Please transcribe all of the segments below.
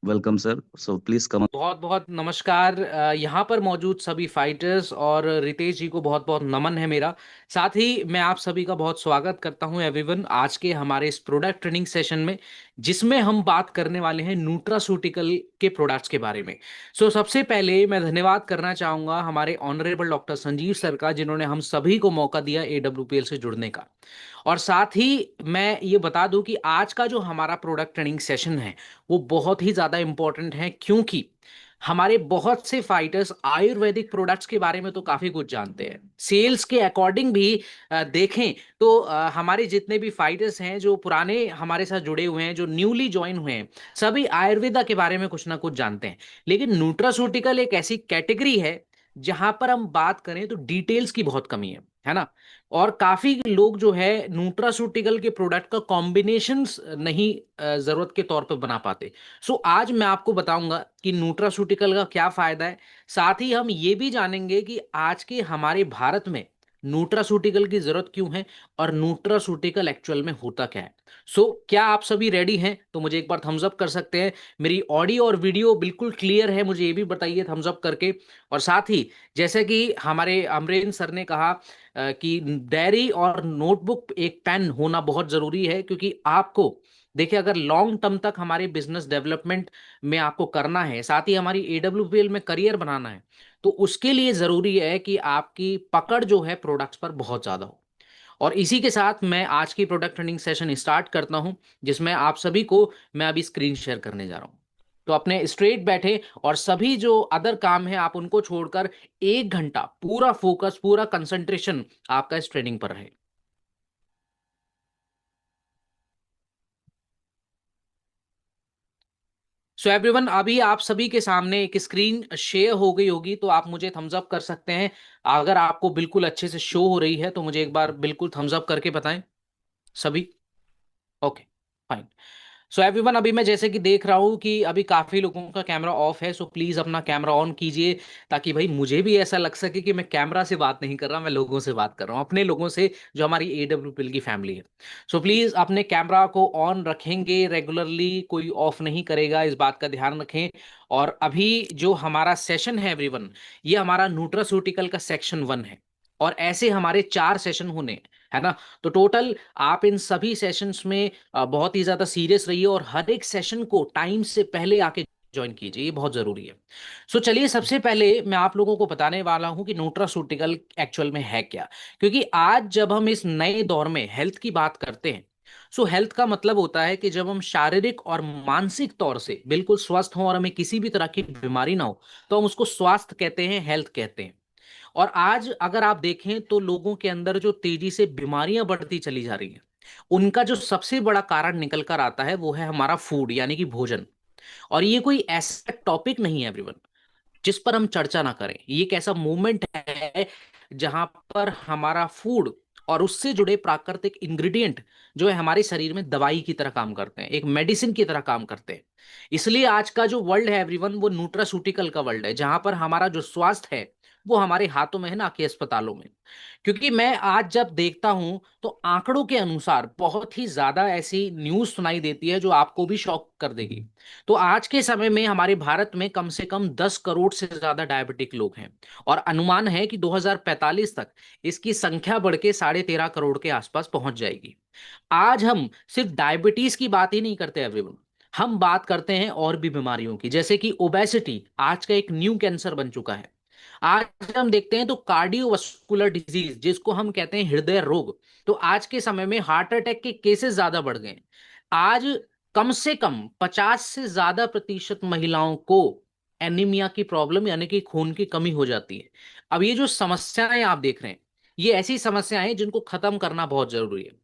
Welcome, sir. So please come. बहुत बहुत नमस्कार। यहाँ पर मौजूद सभी फाइटर्स और रितेश जी को बहुत बहुत नमन है मेरा। साथ ही मैं आप सभी का बहुत स्वागत करता हूँ एवरीवन आज के हमारे इस प्रोडक्ट ट्रेनिंग सेशन में, जिसमें हम बात करने वाले हैं न्यूट्रास्यूटिकल के प्रोडक्ट्स के बारे में। सबसे पहले मैं धन्यवाद करना चाहूँगा हमारे ऑनरेबल डॉक्टर संजीव सर का, जिन्होंने हम सभी को मौका दिया AWPL से जुड़ने का। और साथ ही मैं ये बता दूं कि आज का जो हमारा प्रोडक्ट ट्रेनिंग सेशन है वो बहुत ही ज़्यादा इंपॉर्टेंट है, क्योंकि हमारे बहुत से फाइटर्स आयुर्वेदिक प्रोडक्ट्स के बारे में तो काफी कुछ जानते हैं। सेल्स के अकॉर्डिंग भी देखें तो हमारे जितने भी फाइटर्स हैं जो पुराने हमारे साथ जुड़े हुए हैं, जो न्यूली ज्वाइन हुए हैं, सभी आयुर्वेदा के बारे में कुछ ना कुछ जानते हैं। लेकिन न्यूट्रास्यूटिकल एक ऐसी कैटेगरी है जहां पर हम बात करें तो डिटेल्स की बहुत कमी है ना। और काफी लोग जो है न्यूट्रास्यूटिकल के प्रोडक्ट का कॉम्बिनेशंस नहीं जरूरत के तौर पर बना पाते। आज मैं आपको बताऊंगा कि न्यूट्रास्यूटिकल का क्या फायदा है। साथ ही हम ये भी जानेंगे कि आज के हमारे भारत में न्यूट्रास्यूटिकल की जरूरत क्यों है और न्यूट्रास्यूटिकल एक्चुअल में होता क्या है। क्या आप सभी रेडी हैं? तो मुझे एक बार थम्स अप कर सकते हैं। मेरी ऑडियो और वीडियो बिल्कुल क्लियर है, मुझे ये भी बताइए थम्स अप करके। और साथ ही जैसे कि हमारे अमरेंद्र सर ने कहा कि डायरी और नोटबुक एक पेन होना बहुत जरूरी है, क्योंकि आपको देखिए अगर लॉन्ग टर्म तक हमारे बिजनेस डेवलपमेंट में आपको करना है, साथ ही हमारी AWPL में करियर बनाना है, तो उसके लिए जरूरी है कि आपकी पकड़ जो है प्रोडक्ट्स पर बहुत ज्यादा हो। और इसी के साथ मैं आज की प्रोडक्ट ट्रेनिंग सेशन स्टार्ट करता हूं, जिसमें आप सभी को मैं अभी स्क्रीन शेयर करने जा रहा हूं। तो अपने स्ट्रेट बैठे और सभी जो अदर काम है आप उनको छोड़कर 1 घंटा पूरा फोकस, पूरा कंसंट्रेशन आपका इस ट्रेनिंग पर रहे। एवरीवन, अभी आप सभी के सामने एक स्क्रीन शेयर हो गई होगी, तो आप मुझे थम्स अप कर सकते हैं। अगर आपको बिल्कुल अच्छे से शो हो रही है तो मुझे एक बार बिल्कुल थम्स अप करके बताएं सभी। Okay, fine. एवरीवन, अभी मैं जैसे कि देख रहा हूँ कि अभी काफी लोगों का कैमरा ऑफ है, प्लीज अपना कैमरा ऑन कीजिए, ताकि भाई मुझे भी ऐसा लग सके कि मैं कैमरा से बात नहीं कर रहा, मैं लोगों से बात कर रहा हूँ, अपने लोगों से जो हमारी AWPL की फैमिली है। प्लीज अपने कैमरा को ऑन रखेंगे रेगुलरली, कोई ऑफ नहीं करेगा, इस बात का ध्यान रखें। और अभी जो हमारा सेशन है एवरीवन, ये हमारा न्यूट्रास्यूटिकल का सेक्शन 1 है। और ऐसे हमारे 4 सेशन होने हैं, है ना। तो टोटल आप इन सभी सेशंस में बहुत ही ज्यादा सीरियस रहिए और हर एक सेशन को टाइम से पहले आके ज्वाइन कीजिए, ये बहुत जरूरी है। चलिए, सबसे पहले मैं आप लोगों को बताने वाला हूं कि न्यूट्रास्यूटिकल एक्चुअल में है क्या। क्योंकि आज जब हम इस नए दौर में हेल्थ की बात करते हैं, हेल्थ का मतलब होता है कि जब हम शारीरिक और मानसिक तौर से बिल्कुल स्वस्थ हों और हमें किसी भी तरह की बीमारी ना हो, तो हम उसको स्वास्थ्य कहते हैं, हेल्थ कहते हैं। और आज अगर आप देखें तो लोगों के अंदर जो तेजी से बीमारियां बढ़ती चली जा रही हैं, उनका जो सबसे बड़ा कारण निकल कर आता है वो है हमारा फूड, यानी कि भोजन। और ये कोई ऐसा टॉपिक नहीं है एवरीवन जिस पर हम चर्चा ना करें। ये एक ऐसा मूवमेंट है जहां पर हमारा फूड और उससे जुड़े प्राकृतिक इंग्रेडिएंट जो है हमारे शरीर में दवाई की तरह काम करते हैं, एक मेडिसिन की तरह काम करते हैं। इसलिए आज का जो वर्ल्ड है एवरीवन, वो न्यूट्रास्यूटिकल का वर्ल्ड है, जहां पर हमारा जो स्वास्थ्य है वो हमारे हाथों में है, ना कि अस्पतालों में। क्योंकि मैं आज जब देखता हूं तो आंकड़ों के अनुसार बहुत ही ज्यादा ऐसी न्यूज सुनाई देती है जो आपको भी शॉक कर देगी। तो आज के समय में हमारे भारत में कम से कम 10 करोड़ से ज्यादा डायबिटिक लोग हैं। और अनुमान है कि 2045 तक इसकी संख्या बढ़ के 13.5 करोड़ के आसपास पहुंच जाएगी। आज हम सिर्फ डायबिटीज की बात ही नहीं करते एवरीवन, हम बात करते हैं और भी बीमारियों की, जैसे कि ओबेसिटी आज का एक न्यू कैंसर बन चुका है। आज हम देखते हैं तो कार्डियोवास्कुलर डिजीज, जिसको हम कहते हैं हृदय रोग, तो आज के समय में हार्ट अटैक के केसेस ज्यादा बढ़ गए हैं। आज कम से कम 50 से ज्यादा प्रतिशत महिलाओं को एनीमिया की प्रॉब्लम, यानी कि खून की कमी हो जाती है। अब ये जो समस्याएं आप देख रहे हैं, ये ऐसी समस्याएं हैं जिनको खत्म करना बहुत जरूरी है।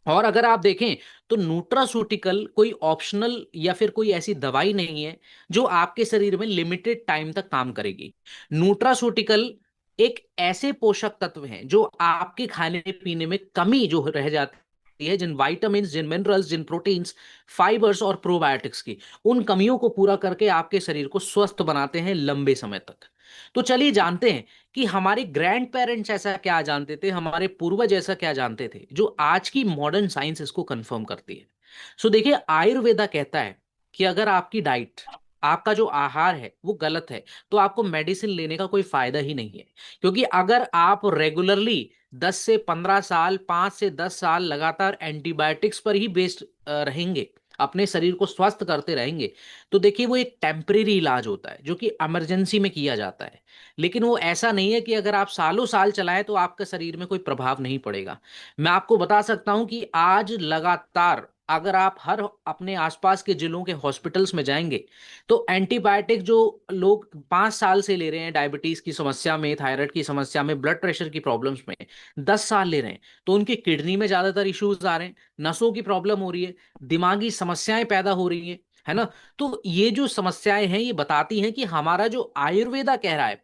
और अगर आप देखें तो न्यूट्रास्यूटिकल कोई ऑप्शनल या फिर कोई ऐसी दवाई नहीं है जो आपके शरीर में लिमिटेड टाइम तक काम करेगी। न्यूट्रास्यूटिकल एक ऐसे पोषक तत्व हैं जो आपके खाने पीने में कमी जो रह जाती है, जिन वाइटामिन, जिन मिनरल्स, जिन प्रोटीन्स, फाइबर्स और प्रोबायोटिक्स की, उन कमियों को पूरा करके आपके शरीर को स्वस्थ बनाते हैं लंबे समय तक। तो चलिए जानते हैं कि हमारे ग्रैंड पेरेंट्स ऐसा क्या जानते थे, हमारे पूर्वज ऐसा क्या जानते थे, जो आज की मॉडर्न साइंस इसको कंफर्म करती है। देखिए, आयुर्वेदा कहता है कि अगर आपकी डाइट, आपका जो आहार है वो गलत है, तो आपको मेडिसिन लेने का कोई फायदा ही नहीं है। क्योंकि अगर आप रेगुलरली 10 से 15 साल, 5 से 10 साल लगातार एंटीबायोटिक्स पर ही बेस्ड रहेंगे, अपने शरीर को स्वस्थ करते रहेंगे, तो देखिए वो एक टेम्परेरी इलाज होता है जो कि इमरजेंसी में किया जाता है। लेकिन वो ऐसा नहीं है कि अगर आप सालों साल चलाएं तो आपके शरीर में कोई प्रभाव नहीं पड़ेगा। मैं आपको बता सकता हूं कि आज लगातार अगर आप हर अपने आसपास के जिलों के हॉस्पिटल्स में जाएंगे, तो एंटीबायोटिक जो लोग 5 साल से ले रहे हैं, डायबिटीज की समस्या में, थायराइड की समस्या में, ब्लड प्रेशर की प्रॉब्लम्स में 10 साल ले रहे हैं, तो उनकी किडनी में ज्यादातर इश्यूज आ रहे हैं, नसों की प्रॉब्लम हो रही है, दिमागी समस्याएं पैदा हो रही हैं, है ना। तो ये जो समस्याएं हैं ये बताती हैं कि हमारा जो आयुर्वेदा कह रहा है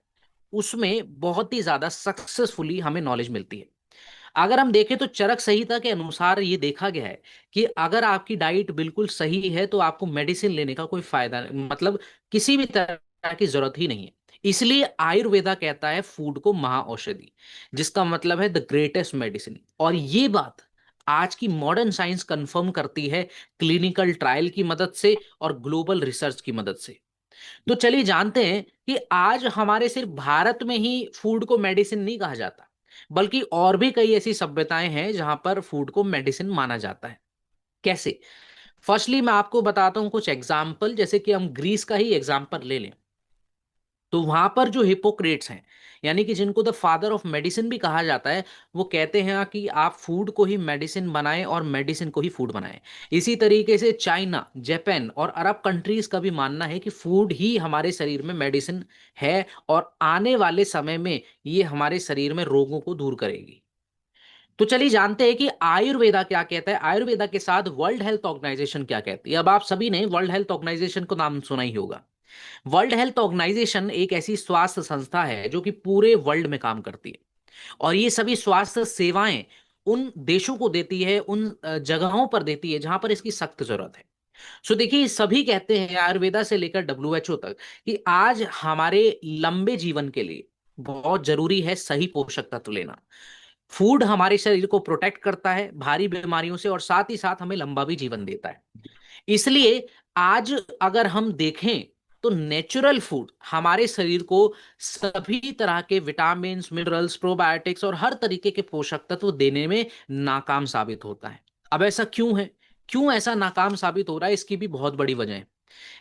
उसमें बहुत ही ज्यादा सक्सेसफुली हमें नॉलेज मिलती है। अगर हम देखें तो चरक संहिता के अनुसार ये देखा गया है कि अगर आपकी डाइट बिल्कुल सही है तो आपको मेडिसिन लेने का कोई फायदा मतलब किसी भी तरह की जरूरत ही नहीं है। इसलिए आयुर्वेदा कहता है फूड को महाऔषधि, जिसका मतलब है द ग्रेटेस्ट मेडिसिन। और ये बात आज की मॉडर्न साइंस कंफर्म करती है, क्लिनिकल ट्रायल की मदद से और ग्लोबल रिसर्च की मदद से। तो चलिए जानते हैं कि आज हमारे सिर्फ भारत में ही फूड को मेडिसिन नहीं कहा जाता, बल्कि और भी कई ऐसी सभ्यताएं हैं जहां पर फूड को मेडिसिन माना जाता है। कैसे? फर्स्टली मैं आपको बताता हूं कुछ एग्जाम्पल, जैसे कि हम ग्रीस का ही एग्जाम्पल ले लें, तो वहां पर जो हिपोक्रेट्स हैं, यानी कि जिनको द फादर ऑफ मेडिसिन भी कहा जाता है, वो कहते हैं कि आप फूड को ही मेडिसिन बनाएं और मेडिसिन को ही फूड बनाएं। इसी तरीके से चाइना, जापान और अरब कंट्रीज का भी मानना है कि फूड ही हमारे शरीर में मेडिसिन है, और आने वाले समय में ये हमारे शरीर में रोगों को दूर करेगी। तो चलिए जानते हैं कि आयुर्वेदा क्या कहता है, आयुर्वेदा के साथ वर्ल्ड हेल्थ ऑर्गेनाइजेशन क्या कहती है। अब आप सभी ने वर्ल्ड हेल्थ ऑर्गेनाइजेशन को नाम सुना ही होगा। वर्ल्ड हेल्थ ऑर्गेनाइजेशन एक ऐसी स्वास्थ्य संस्था है जो कि पूरे वर्ल्ड में काम करती है, और ये सभी स्वास्थ्य सेवाएं उन देशों को देती है, उन जगहों पर देती है जहां पर इसकी सख्त जरूरत है। सो देखिए, सभी कहते हैं आयुर्वेदा से लेकर डब्ल्यूएचओ तक कि आज हमारे लंबे जीवन के लिए बहुत जरूरी है सही पोषक तत्व लेना। फूड हमारे शरीर को प्रोटेक्ट करता है भारी बीमारियों से, और साथ ही साथ हमें लंबा भी जीवन देता है। इसलिए आज अगर हम देखें तो नेचुरल फूड हमारे शरीर को सभी तरह के विटामिन, मिनरल्स, प्रोबायोटिक्स और हर तरीके के पोषक तत्व देने में नाकाम साबित होता है। अब ऐसा क्यों है? क्यों ऐसा नाकाम साबित हो रहा है? इसकी भी बहुत बड़ी वजह है,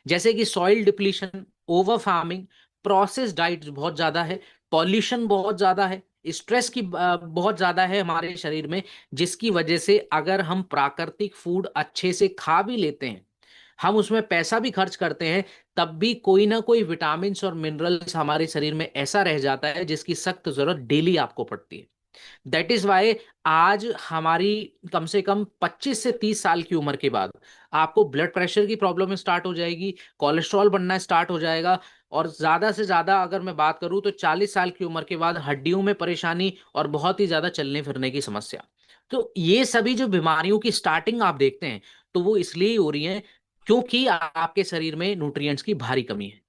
जैसे कि soil depletion, over farming, process diet बहुत ज्यादा है, पॉल्यूशन बहुत ज्यादा है, स्ट्रेस की बहुत ज्यादा है हमारे शरीर में, जिसकी वजह से अगर हम प्राकृतिक फूड अच्छे से खा भी लेते हैं, हम उसमें पैसा भी खर्च करते हैं, तब भी कोई ना कोई विटामिन और मिनरल्स हमारे शरीर में ऐसा रह जाता है जिसकी सख्त जरूरत डेली आपको पड़ती है। दैट इज वाई आज हमारी कम से कम 25 से 30 साल की उम्र के बाद आपको ब्लड प्रेशर की प्रॉब्लम स्टार्ट हो जाएगी, कोलेस्ट्रॉल बढ़ना स्टार्ट हो जाएगा, और ज्यादा से ज्यादा अगर मैं बात करूं तो 40 साल की उम्र के बाद हड्डियों में परेशानी और बहुत ही ज्यादा चलने फिरने की समस्या। तो ये सभी जो बीमारियों की स्टार्टिंग आप देखते हैं, तो वो इसलिए हो रही है क्योंकि आपके शरीर में न्यूट्रिएंट्स की भारी कमी है।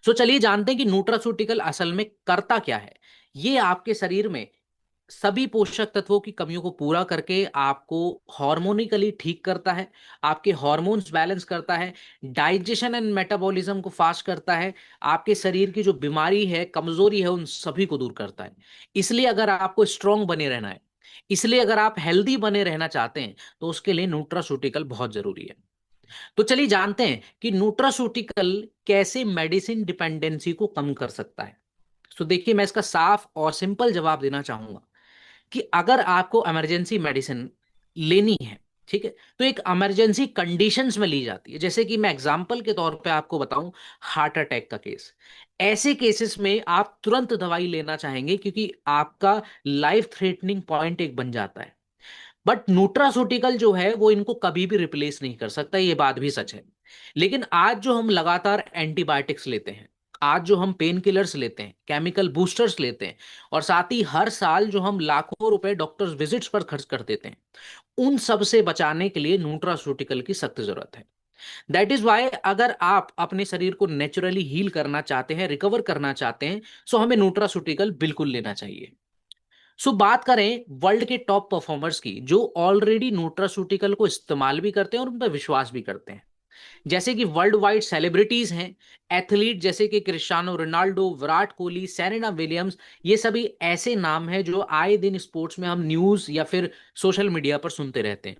सो चलिए जानते हैं कि न्यूट्रास्यूटिकल असल में करता क्या है। ये आपके शरीर में सभी पोषक तत्वों की कमियों को पूरा करके आपको हार्मोनिकली ठीक करता है, आपके हार्मोन्स बैलेंस करता है, डाइजेशन एंड मेटाबॉलिज्म को फास्ट करता है, आपके शरीर की जो बीमारी है, कमजोरी है, उन सभी को दूर करता है। इसलिए अगर आपको स्ट्रांग बने रहना है, इसलिए अगर आप हेल्दी बने रहना चाहते हैं, तो उसके लिए न्यूट्रास्यूटिकल बहुत जरूरी है। तो चलिए जानते हैं कि न्यूट्रास्यूटिकल कैसे मेडिसिन डिपेंडेंसी को कम कर सकता है। तो देखिए, मैं इसका साफ और सिंपल जवाब देना चाहूंगा कि अगर आपको इमरजेंसी मेडिसिन लेनी है, ठीक है, तो एक इमरजेंसी कंडीशंस में ली जाती है। जैसे कि मैं एग्जांपल के तौर पे आपको बताऊं, हार्ट अटैक का केस, ऐसे केसेस में आप तुरंत दवाई लेना चाहेंगे क्योंकि आपका लाइफ थ्रेटनिंग पॉइंट एक बन जाता है। बट न्यूट्रास्यूटिकल जो है वो इनको कभी भी रिप्लेस नहीं कर सकता, ये बात भी सच है। लेकिन आज जो हम लगातार एंटीबायोटिक्स लेते हैं, आज जो हम पेन किलर्स लेते हैं, केमिकल बूस्टर्स लेते हैं, और साथ ही हर साल जो हम लाखों रुपए डॉक्टर्स विजिट्स पर खर्च कर देते हैं, उन सब से बचाने के लिए न्यूट्रास्यूटिकल की सख्त जरूरत है। दैट इज वाई अगर आप अपने शरीर को नेचुरली हील करना चाहते हैं, रिकवर करना चाहते हैं, सो हमें न्यूट्रास्यूटिकल बिल्कुल लेना चाहिए। सो बात करें वर्ल्ड के टॉप परफॉर्मर्स की जो ऑलरेडी न्यूट्रास्यूटिकल को इस्तेमाल भी करते हैं और उन पर विश्वास भी करते हैं, जैसे कि वर्ल्ड वाइड सेलिब्रिटीज हैं, एथलीट जैसे कि Cristiano Ronaldo, Virat Kohli, Serena Williams, ये सभी ऐसे नाम हैं जो आए दिन स्पोर्ट्स में हम न्यूज या फिर सोशल मीडिया पर सुनते रहते हैं।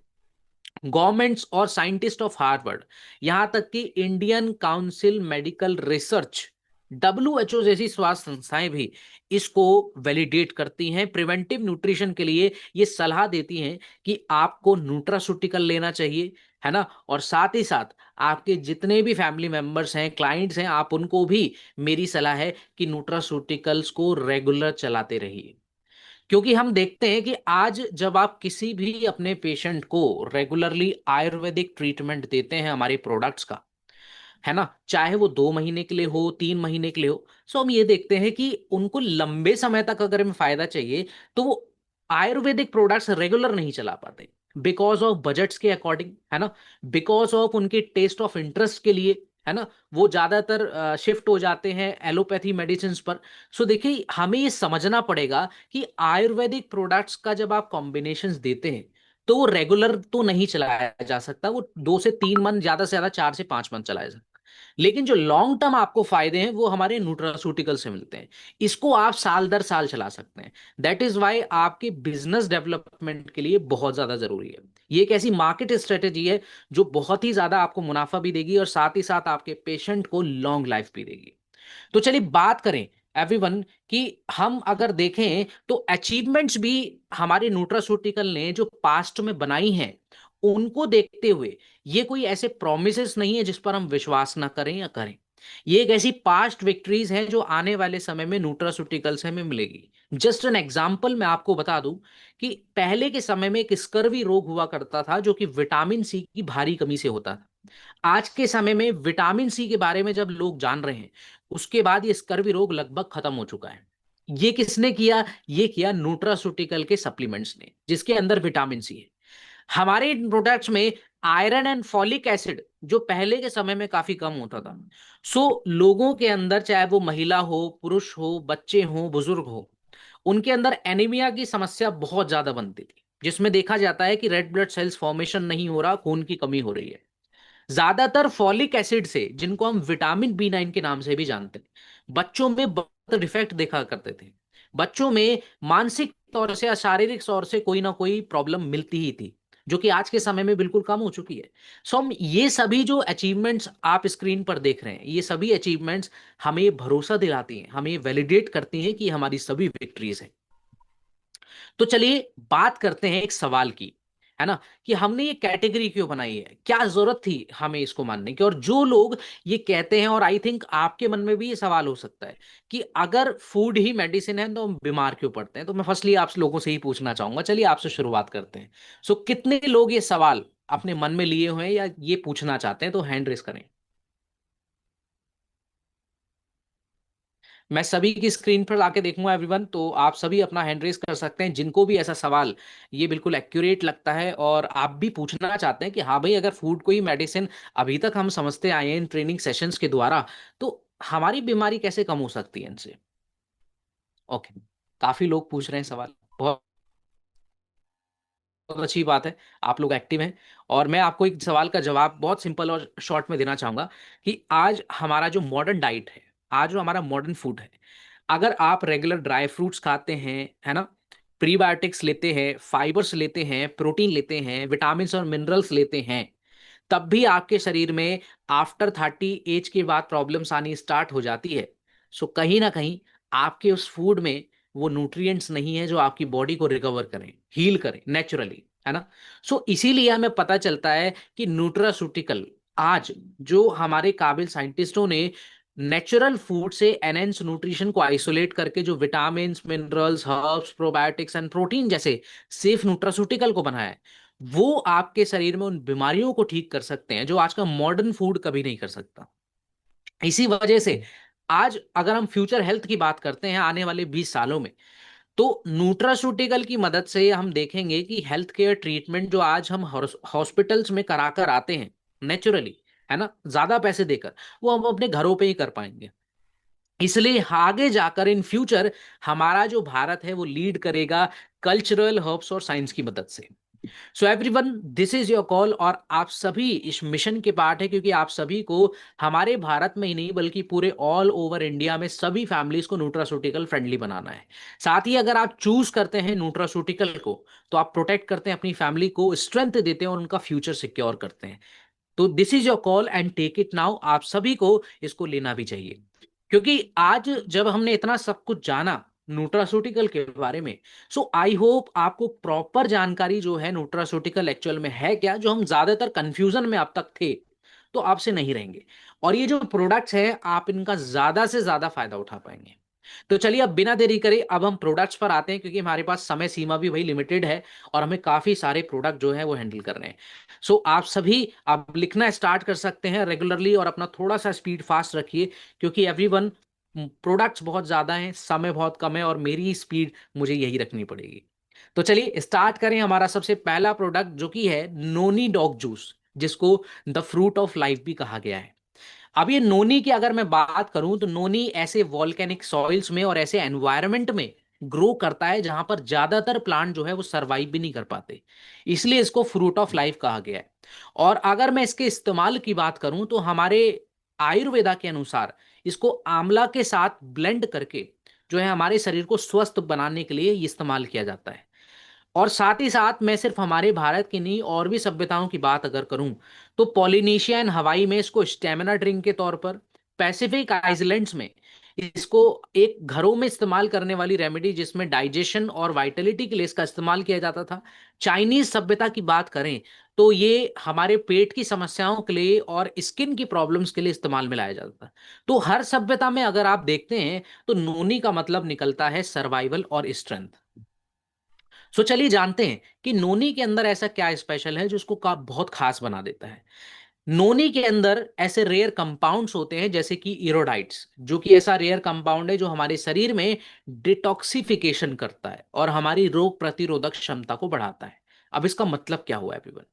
गवर्नमेंट्स और साइंटिस्ट ऑफ हार्वर्ड, यहां तक कि Indian council medical research, WHO जैसी स्वास्थ्य संस्थाएं भी इसको वैलिडेट करती हैं। प्रिवेंटिव न्यूट्रिशन के लिए ये सलाह देती हैं कि आपको न्यूट्रासूटिकल लेना चाहिए, है ना। और साथ ही साथ आपके जितने भी फैमिली मेंबर्स हैं, क्लाइंट्स हैं, आप उनको भी मेरी सलाह है कि न्यूट्रासूटिकल्स को रेगुलर चलाते रहिए। क्योंकि हम देखते हैं कि आज जब आप किसी भी अपने पेशेंट को रेगुलरली आयुर्वेदिक ट्रीटमेंट देते हैं हमारे प्रोडक्ट्स का, है ना, चाहे वो 2 महीने के लिए हो, 3 महीने के लिए हो, सो हम ये देखते हैं कि उनको लंबे समय तक अगर हमें फायदा चाहिए तो वो आयुर्वेदिक प्रोडक्ट्स रेगुलर नहीं चला पाते, बिकॉज ऑफ बजट्स के अकॉर्डिंग, है ना, बिकॉज ऑफ उनके टेस्ट ऑफ इंटरेस्ट के लिए, है ना, वो ज्यादातर शिफ्ट हो जाते हैं एलोपैथी मेडिसिन पर। सो देखिए, हमें ये समझना पड़ेगा कि आयुर्वेदिक प्रोडक्ट्स का जब आप कॉम्बिनेशंस देते हैं तो वो रेगुलर तो नहीं चलाया जा सकता, वो 2 से 3 मंथ, ज्यादा से ज्यादा 4 से 5 मंथ चलाया जा सकता। लेकिन जो लॉन्ग टर्म आपको फायदे हैं वो हमारे न्यूट्रासूटिकल से मिलते हैं, इसको आप साल दर साल चला सकते हैं। दैट इज वाई आपके बिजनेस डेवलपमेंट के लिए बहुत ज्यादा जरूरी है। ये एक ऐसी मार्केट स्ट्रेटेजी है जो बहुत ही ज्यादा आपको मुनाफा भी देगी और साथ ही साथ आपके पेशेंट को लॉन्ग लाइफ भी देगी। तो चलिए बात करें एवरीवन कि हम अगर देखें तो अचीवमेंट्स भी हमारे न्यूट्रासूटिकल ने जो पास्ट में बनाई हैं उनको देखते हुए ये कोई ऐसे प्रोमिसेस नहीं है जिस पर हम विश्वास ना करें या करें। ये एक ऐसी पास्ट विक्ट्रीज हैं जो आने वाले समय में न्यूट्रासूटिकल से हमें मिलेगी। जस्ट एन एग्जांपल मैं आपको बता दूं कि पहले के समय में एक स्कर्वी रोग हुआ करता था जो कि विटामिन सी की भारी कमी से होता था। आज के समय में विटामिन सी के बारे में जब लोग जान रहे हैं उसके बाद ये स्कर्वी रोग लगभग खत्म हो चुका है। ये किसने किया? ये किया न्यूट्रासूटिकल के सप्लीमेंट्स ने जिसके अंदर विटामिन सी है। हमारे प्रोडक्ट्स में आयरन एंड फॉलिक एसिड जो पहले के समय में काफी कम होता था, सो लोगों के अंदर चाहे वो महिला हो, पुरुष हो, बच्चे हो, बुजुर्ग हो, उनके अंदर एनीमिया की समस्या बहुत ज्यादा बनती थी, जिसमें देखा जाता है कि रेड ब्लड सेल्स फॉर्मेशन नहीं हो रहा, खून की कमी हो रही है। ज्यादातर फॉलिक एसिड से, जिनको हम विटामिन B9 के नाम से भी जानते हैं, बच्चों में बहुत डिफेक्ट देखा करते थे। बच्चों में मानसिक तौर से या शारीरिक तौर से कोई ना कोई प्रॉब्लम मिलती ही थी, जो कि आज के समय में बिल्कुल कम हो चुकी है। सो हम ये सभी जो अचीवमेंट्स आप स्क्रीन पर देख रहे हैं, ये सभी अचीवमेंट्स हमें ये भरोसा दिलाती हैं, हमें वैलिडेट करती हैं कि हमारी सभी विक्ट्रीज हैं। तो चलिए बात करते हैं एक सवाल की, है ना, कि हमने ये कैटेगरी क्यों बनाई है, क्या जरूरत थी हमें इसको मानने की। और जो लोग ये कहते हैं, और आई थिंक आपके मन में भी ये सवाल हो सकता है कि अगर फूड ही मेडिसिन है तो हम बीमार क्यों पड़ते हैं, तो मैं फर्स्टली आप लोगों से ही पूछना चाहूंगा। चलिए आपसे शुरुआत करते हैं। सो कितने लोग ये सवाल अपने मन में लिए हुए हैं या ये पूछना चाहते हैं, तो हैंड रेस करें। मैं सभी की स्क्रीन पर आके देखूंगा एवरीवन, तो आप सभी अपना हैंड रेस कर सकते हैं जिनको भी ऐसा सवाल ये बिल्कुल एक्यूरेट लगता है और आप भी पूछना चाहते हैं कि हाँ भाई, अगर फूड को ही मेडिसिन अभी तक हम समझते आए हैं इन ट्रेनिंग सेशंस के द्वारा, तो हमारी बीमारी कैसे कम हो सकती है इनसे। ओके, काफी लोग पूछ रहे हैं सवाल, बहुत बहुत अच्छी बात है, आप लोग एक्टिव हैं। और मैं आपको एक सवाल का जवाब बहुत सिंपल और शॉर्ट में देना चाहूंगा कि आज हमारा जो मॉडर्न डाइट है, आज जो हमारा मॉडर्न फूड है, अगर आप रेगुलर ड्राई फ्रूट्स खाते हैं, है ना, प्रीबायोटिक्स लेते हैं, फाइबर्स लेते हैं, प्रोटीन लेते हैं, विटामिन और मिनरल्स लेते हैं, तब भी आपके शरीर में आफ्टर 30 एज के बाद प्रॉब्लम्स आनी स्टार्ट हो जाती है। सो कहीं ना कहीं आपके उस फूड में वो न्यूट्रिएंट्स नहीं है जो आपकी बॉडी को रिकवर करें, हील करें नेचुरली, है ना। सो इसीलिए हमें पता चलता है कि न्यूट्रासूटिकल आज जो हमारे काबिल साइंटिस्टों ने नेचुरल फूड से एनहेंस न्यूट्रिशन को आइसोलेट करके जो vitamin, minerals, herbs, probiotics and protein जैसे सेफ न्यूट्रासूटिकल को बनाया है, वो आपके शरीर में उन बीमारियों को ठीक कर सकते हैं जो आज का मॉडर्न फूड कभी नहीं कर सकता। इसी वजह से आज अगर हम फ्यूचर हेल्थ की बात करते हैं आने वाले 20 सालों में, तो न्यूट्रासूटिकल की मदद से हम देखेंगे कि हेल्थ केयर ट्रीटमेंट जो आज हम हॉस्पिटल्स में कराकर आते हैं नेचुरली, है ना, ज्यादा पैसे देकर, वो हम अपने घरों पे ही कर पाएंगे। इसलिए आगे जाकर इन फ्यूचर हमारा जो भारत है वो लीड करेगा कल्चरल हर्ब्स और साइंस की मदद से। So everyone, this is your call, और आप सभी इस मिशन के पार्ट है, क्योंकि आप सभी को हमारे भारत में ही नहीं बल्कि पूरे ऑल ओवर इंडिया में सभी फैमिलीज को न्यूट्रास्यूटिकल फ्रेंडली बनाना है। साथ ही अगर आप चूज करते हैं न्यूट्रास्यूटिकल को, तो आप प्रोटेक्ट करते हैं अपनी फैमिली को, स्ट्रेंथ देते हैं और उनका फ्यूचर सिक्योर करते हैं। तो this is your call and take it now, आप सभी को इसको लेना भी चाहिए। क्योंकि आज जब हमने इतना सब कुछ जाना न्यूट्रास्यूटिकल के बारे में, सो आई होप आपको प्रॉपर जानकारी जो है न्यूट्रास्यूटिकल एक्चुअल में है क्या, जो हम ज्यादातर कंफ्यूजन में अब तक थे, तो आपसे नहीं रहेंगे। और ये जो प्रोडक्ट्स हैं आप इनका ज्यादा से ज्यादा फायदा उठा पाएंगे। तो चलिए अब बिना देरी करे अब हम प्रोडक्ट्स पर आते हैं, क्योंकि हमारे पास समय सीमा भी भाई लिमिटेड है और हमें काफी सारे प्रोडक्ट जो है वो हैंडल करने हैं। सो आप सभी अब लिखना स्टार्ट कर सकते हैं रेगुलरली, और अपना थोड़ा सा स्पीड फास्ट रखिए, क्योंकि एवरीवन प्रोडक्ट्स बहुत ज्यादा हैं, समय बहुत कम है, और मेरी स्पीड मुझे यही रखनी पड़ेगी। तो चलिए स्टार्ट करें। हमारा सबसे पहला प्रोडक्ट जो कि है नोनी डॉग जूस, जिसको द फ्रूट ऑफ लाइफ भी कहा गया है। अब ये नोनी की अगर मैं बात करूं, तो नोनी ऐसे वॉल्केनिक सॉइल्स में और ऐसे एनवायरनमेंट में ग्रो करता है जहां पर ज्यादातर प्लांट जो है वो सरवाइव भी नहीं कर पाते, इसलिए इसको फ्रूट ऑफ लाइफ कहा गया है। और अगर मैं इसके इस्तेमाल की बात करूं, तो हमारे आयुर्वेदा के अनुसार इसको आंवला के साथ ब्लेंड करके जो है हमारे शरीर को स्वस्थ बनाने के लिए इस्तेमाल किया जाता है। और साथ ही साथ मैं सिर्फ हमारे भारत की नहीं और भी सभ्यताओं की बात अगर करूं, तो पॉलिनेशिया एंड हवाई में इसको स्टेमिना ड्रिंक के तौर पर, पैसिफिक आइलैंड्स में इसको एक घरों में इस्तेमाल करने वाली रेमेडी जिसमें डाइजेशन और वाइटलिटी के लिए इसका इस्तेमाल किया जाता था। चाइनीज सभ्यता की बात करें तो ये हमारे पेट की समस्याओं के लिए और स्किन की प्रॉब्लम्स के लिए इस्तेमाल में लाया जाता था। तो हर सभ्यता में अगर आप देखते हैं तो नोनी का मतलब निकलता है सर्वाइवल और स्ट्रेंथ। सो चलिए जानते हैं कि नोनी के अंदर ऐसा क्या स्पेशल है जो उसको का बहुत खास बना देता है। नोनी के अंदर ऐसे रेयर कंपाउंड्स होते हैं जैसे कि इरोडाइट्स, जो कि ऐसा रेयर कंपाउंड है जो हमारे शरीर में डिटॉक्सिफिकेशन करता है और हमारी रोग प्रतिरोधक क्षमता को बढ़ाता है। अब इसका मतलब क्या हुआ एवरीवन?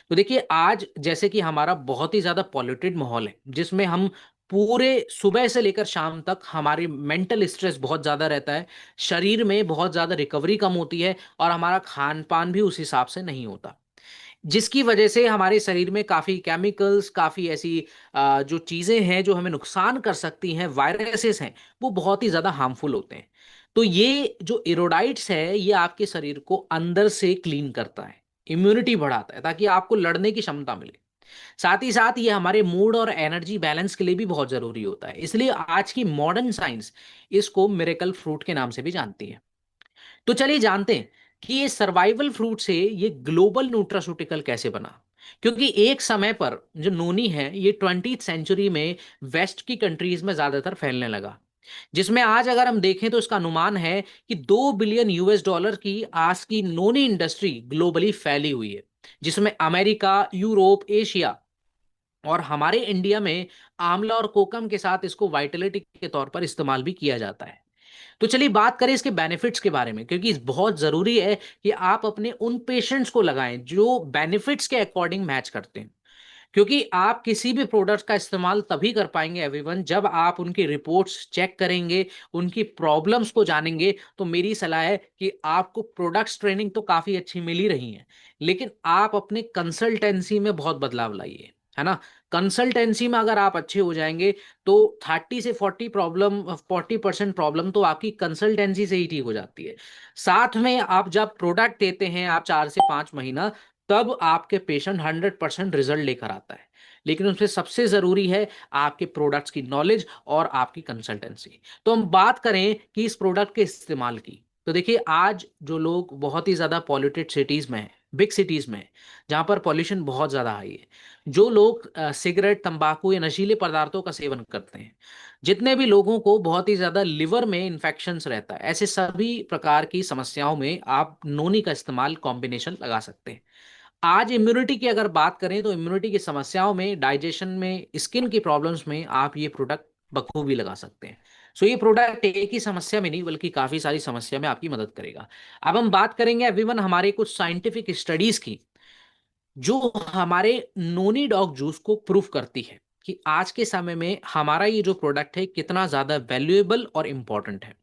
तो देखिए, आज जैसे कि हमारा बहुत ही ज्यादा पॉल्यूटेड माहौल है, जिसमें हम पूरे सुबह से लेकर शाम तक हमारी मेंटल स्ट्रेस बहुत ज्यादा रहता है, शरीर में बहुत ज्यादा रिकवरी कम होती है, और हमारा खान पान भी उस हिसाब से नहीं होता, जिसकी वजह से हमारे शरीर में काफी केमिकल्स, काफी ऐसी जो चीजें हैं जो हमें नुकसान कर सकती हैं, वायरसेस हैं, वो बहुत ही ज्यादा हार्मफुल होते हैं। तो ये जो इरोडाइट्स है ये आपके शरीर को अंदर से क्लीन करता है, इम्यूनिटी बढ़ाता है ताकि आपको लड़ने की क्षमता मिले। साथ ही साथ ये हमारे मूड और एनर्जी बैलेंस के लिए भी बहुत जरूरी होता है, इसलिए आज की मॉडर्न साइंस इसको मिरेकल फ्रूट के नाम से भी जानती है। तो चलिए जानते हैं कि ये सर्वाइवल फ्रूट से ये ग्लोबल न्यूट्रास्यूटिकल कैसे बना। क्योंकि एक समय पर जो नोनी है ये 20th सेंचुरी में वेस्ट की कंट्रीज में ज्यादातर फैलने लगा, जिसमें आज अगर हम देखें तो इसका अनुमान है कि 2 बिलियन US डॉलर की आज की नोनी इंडस्ट्री ग्लोबली फैली हुई है, जिसमें अमेरिका, यूरोप, एशिया और हमारे इंडिया में आंवला और कोकम के साथ इसको वाइटलिटी के तौर पर इस्तेमाल भी किया जाता है। तो चलिए बात करें इसके बेनिफिट्स के बारे में, क्योंकि बहुत जरूरी है कि आप अपने उन पेशेंट्स को लगाएं जो बेनिफिट्स के अकॉर्डिंग मैच करते हैं। क्योंकि आप किसी भी प्रोडक्ट का इस्तेमाल तभी कर पाएंगे एवरीवन जब आप उनकी रिपोर्ट्स चेक करेंगे, उनकी प्रॉब्लम्स को जानेंगे। तो मेरी सलाह है कि आपको प्रोडक्ट्स ट्रेनिंग तो काफी अच्छी मिल ही रही है, लेकिन आप अपने कंसल्टेंसी में बहुत बदलाव लाइए, है ना। कंसल्टेंसी में अगर आप अच्छे हो जाएंगे तो 40% प्रॉब्लम तो आपकी कंसल्टेंसी से ही ठीक हो जाती है। साथ में आप जब प्रोडक्ट देते हैं आप 4 से 5 महीना, तब आपके पेशेंट 100% रिजल्ट लेकर आता है। लेकिन उसमें सबसे जरूरी है आपके प्रोडक्ट्स की नॉलेज और आपकी कंसल्टेंसी। तो हम बात करें कि इस प्रोडक्ट के इस्तेमाल की, तो देखिए आज जो लोग बहुत ही ज्यादा पॉल्यूटेड सिटीज में हैं, बिग सिटीज में हैं, जहां पर पॉल्यूशन बहुत ज्यादा हाई है, जो लोग सिगरेट, तंबाकू या नशीले पदार्थों का सेवन करते हैं, जितने भी लोगों को बहुत ही ज्यादा लिवर में इन्फेक्शंस रहता है, ऐसे सभी प्रकार की समस्याओं में आप नोनी का इस्तेमाल कॉम्बिनेशन लगा सकते हैं। आज इम्यूनिटी की अगर बात करें तो इम्यूनिटी की समस्याओं में, डाइजेशन में, स्किन की प्रॉब्लम्स में आप ये प्रोडक्ट बखूबी लगा सकते हैं। सो ये प्रोडक्ट एक ही समस्या में नहीं बल्कि काफी सारी समस्या में आपकी मदद करेगा। अब हम बात करेंगे एवरीवन हमारे कुछ साइंटिफिक स्टडीज की, जो हमारे नोनी डॉग जूस को प्रूफ करती है कि आज के समय में हमारा ये जो प्रोडक्ट है कितना ज्यादा वैल्यूएबल और इंपॉर्टेंट है।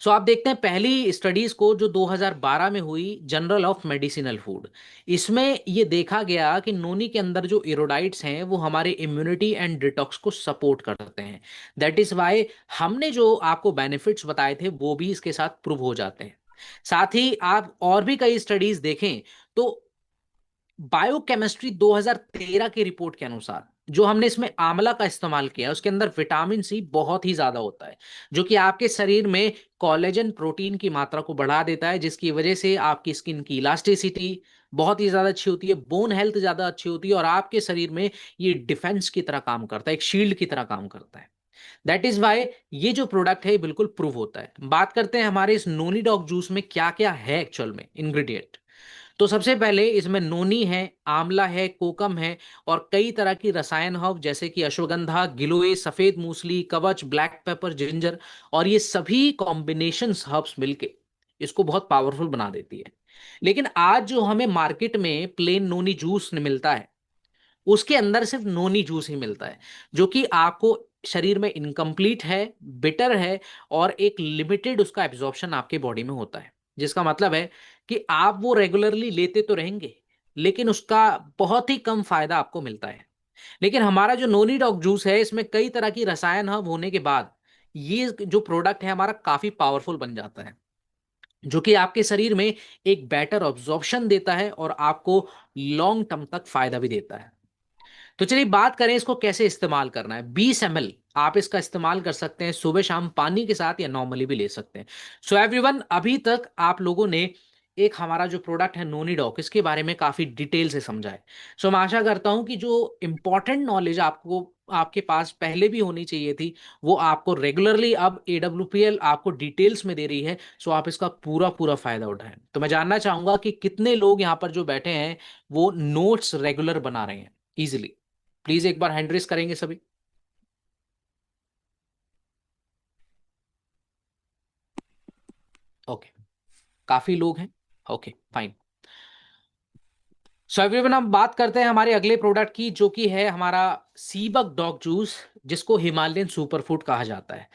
सो आप देखते हैं पहली स्टडीज को जो 2012 में हुई, जर्नल ऑफ मेडिसिनल फूड, इसमें ये देखा गया कि नोनी के अंदर जो इरोडाइट्स हैं वो हमारे इम्यूनिटी एंड डिटॉक्स को सपोर्ट करते हैं। दैट इज वाई हमने जो आपको बेनिफिट्स बताए थे वो भी इसके साथ प्रूव हो जाते हैं। साथ ही आप और भी कई स्टडीज देखें तो बायोकेमिस्ट्री 2013 की रिपोर्ट के अनुसार जो हमने इसमें आंवला का इस्तेमाल किया उसके अंदर विटामिन सी बहुत ही ज्यादा होता है, जो कि आपके शरीर में कोलेजन प्रोटीन की मात्रा को बढ़ा देता है, जिसकी वजह से आपकी स्किन की इलास्टिसिटी बहुत ही ज्यादा अच्छी होती है, बोन हेल्थ ज्यादा अच्छी होती है, और आपके शरीर में ये डिफेंस की तरह काम करता है, एक शील्ड की तरह काम करता है। दैट इज वाई ये जो प्रोडक्ट है बिल्कुल प्रूव होता है। बात करते हैं हमारे इस नोनी डॉग जूस में क्या क्या है एक्चुअल में इंग्रेडिएंट। तो सबसे पहले इसमें नोनी है, आंवला है, कोकम है, और कई तरह की रसायन हर्ब जैसे कि अश्वगंधा, गिलोय, सफेद मूसली, कवच, ब्लैक पेपर, जिंजर, और ये सभी कॉम्बिनेशन हर्ब्स मिलके इसको बहुत पावरफुल बना देती है। लेकिन आज जो हमें मार्केट में प्लेन नोनी जूस मिलता है उसके अंदर सिर्फ नोनी जूस ही मिलता है, जो कि आपको शरीर में इनकम्प्लीट है, बिटर है, और एक लिमिटेड उसका एब्जॉर्प्शन आपके बॉडी में होता है, जिसका मतलब है कि आप वो रेगुलरली लेते तो रहेंगे लेकिन उसका बहुत ही कम फायदा आपको मिलता है। लेकिन हमारा जो नोनी डॉग जूस है इसमें कई तरह की रसायन हब होने के बाद ये जो प्रोडक्ट है हमारा काफी पावरफुल बन जाता है, जो कि आपके शरीर में एक बेटर ऑब्जॉर्प्शन देता है और आपको लॉन्ग टर्म तक फायदा भी देता है। तो चलिए बात करें इसको कैसे इस्तेमाल करना है। 20 ml आप इसका इस्तेमाल कर सकते हैं सुबह शाम पानी के साथ, या नॉर्मली भी ले सकते हैं। सो एवरीवन, अभी तक आप लोगों ने एक हमारा जो प्रोडक्ट है नोनी डॉक, इसके बारे में काफी डिटेल से समझा है। सो मैं आशा करता हूं कि जो इंपॉर्टेंट नॉलेज आपको आपके पास पहले भी होनी चाहिए थी वो आपको रेगुलरली अब AWPL आपको डिटेल्स में दे रही है। सो आप इसका पूरा पूरा फायदा उठाएं। तो मैं जानना चाहूंगा कि कितने लोग यहाँ पर जो बैठे हैं वो नोट्स रेगुलर बना रहे हैं इजिली। प्लीज एक बार हैंड रेस करेंगे सभी। ओके, काफी लोग हैं। Okay fine. सो एवरीवन, हम बात करते हैं हमारे अगले प्रोडक्ट की, जो कि है हमारा सीबक डॉग जूस, जिसको हिमालयन सुपरफूड कहा जाता है।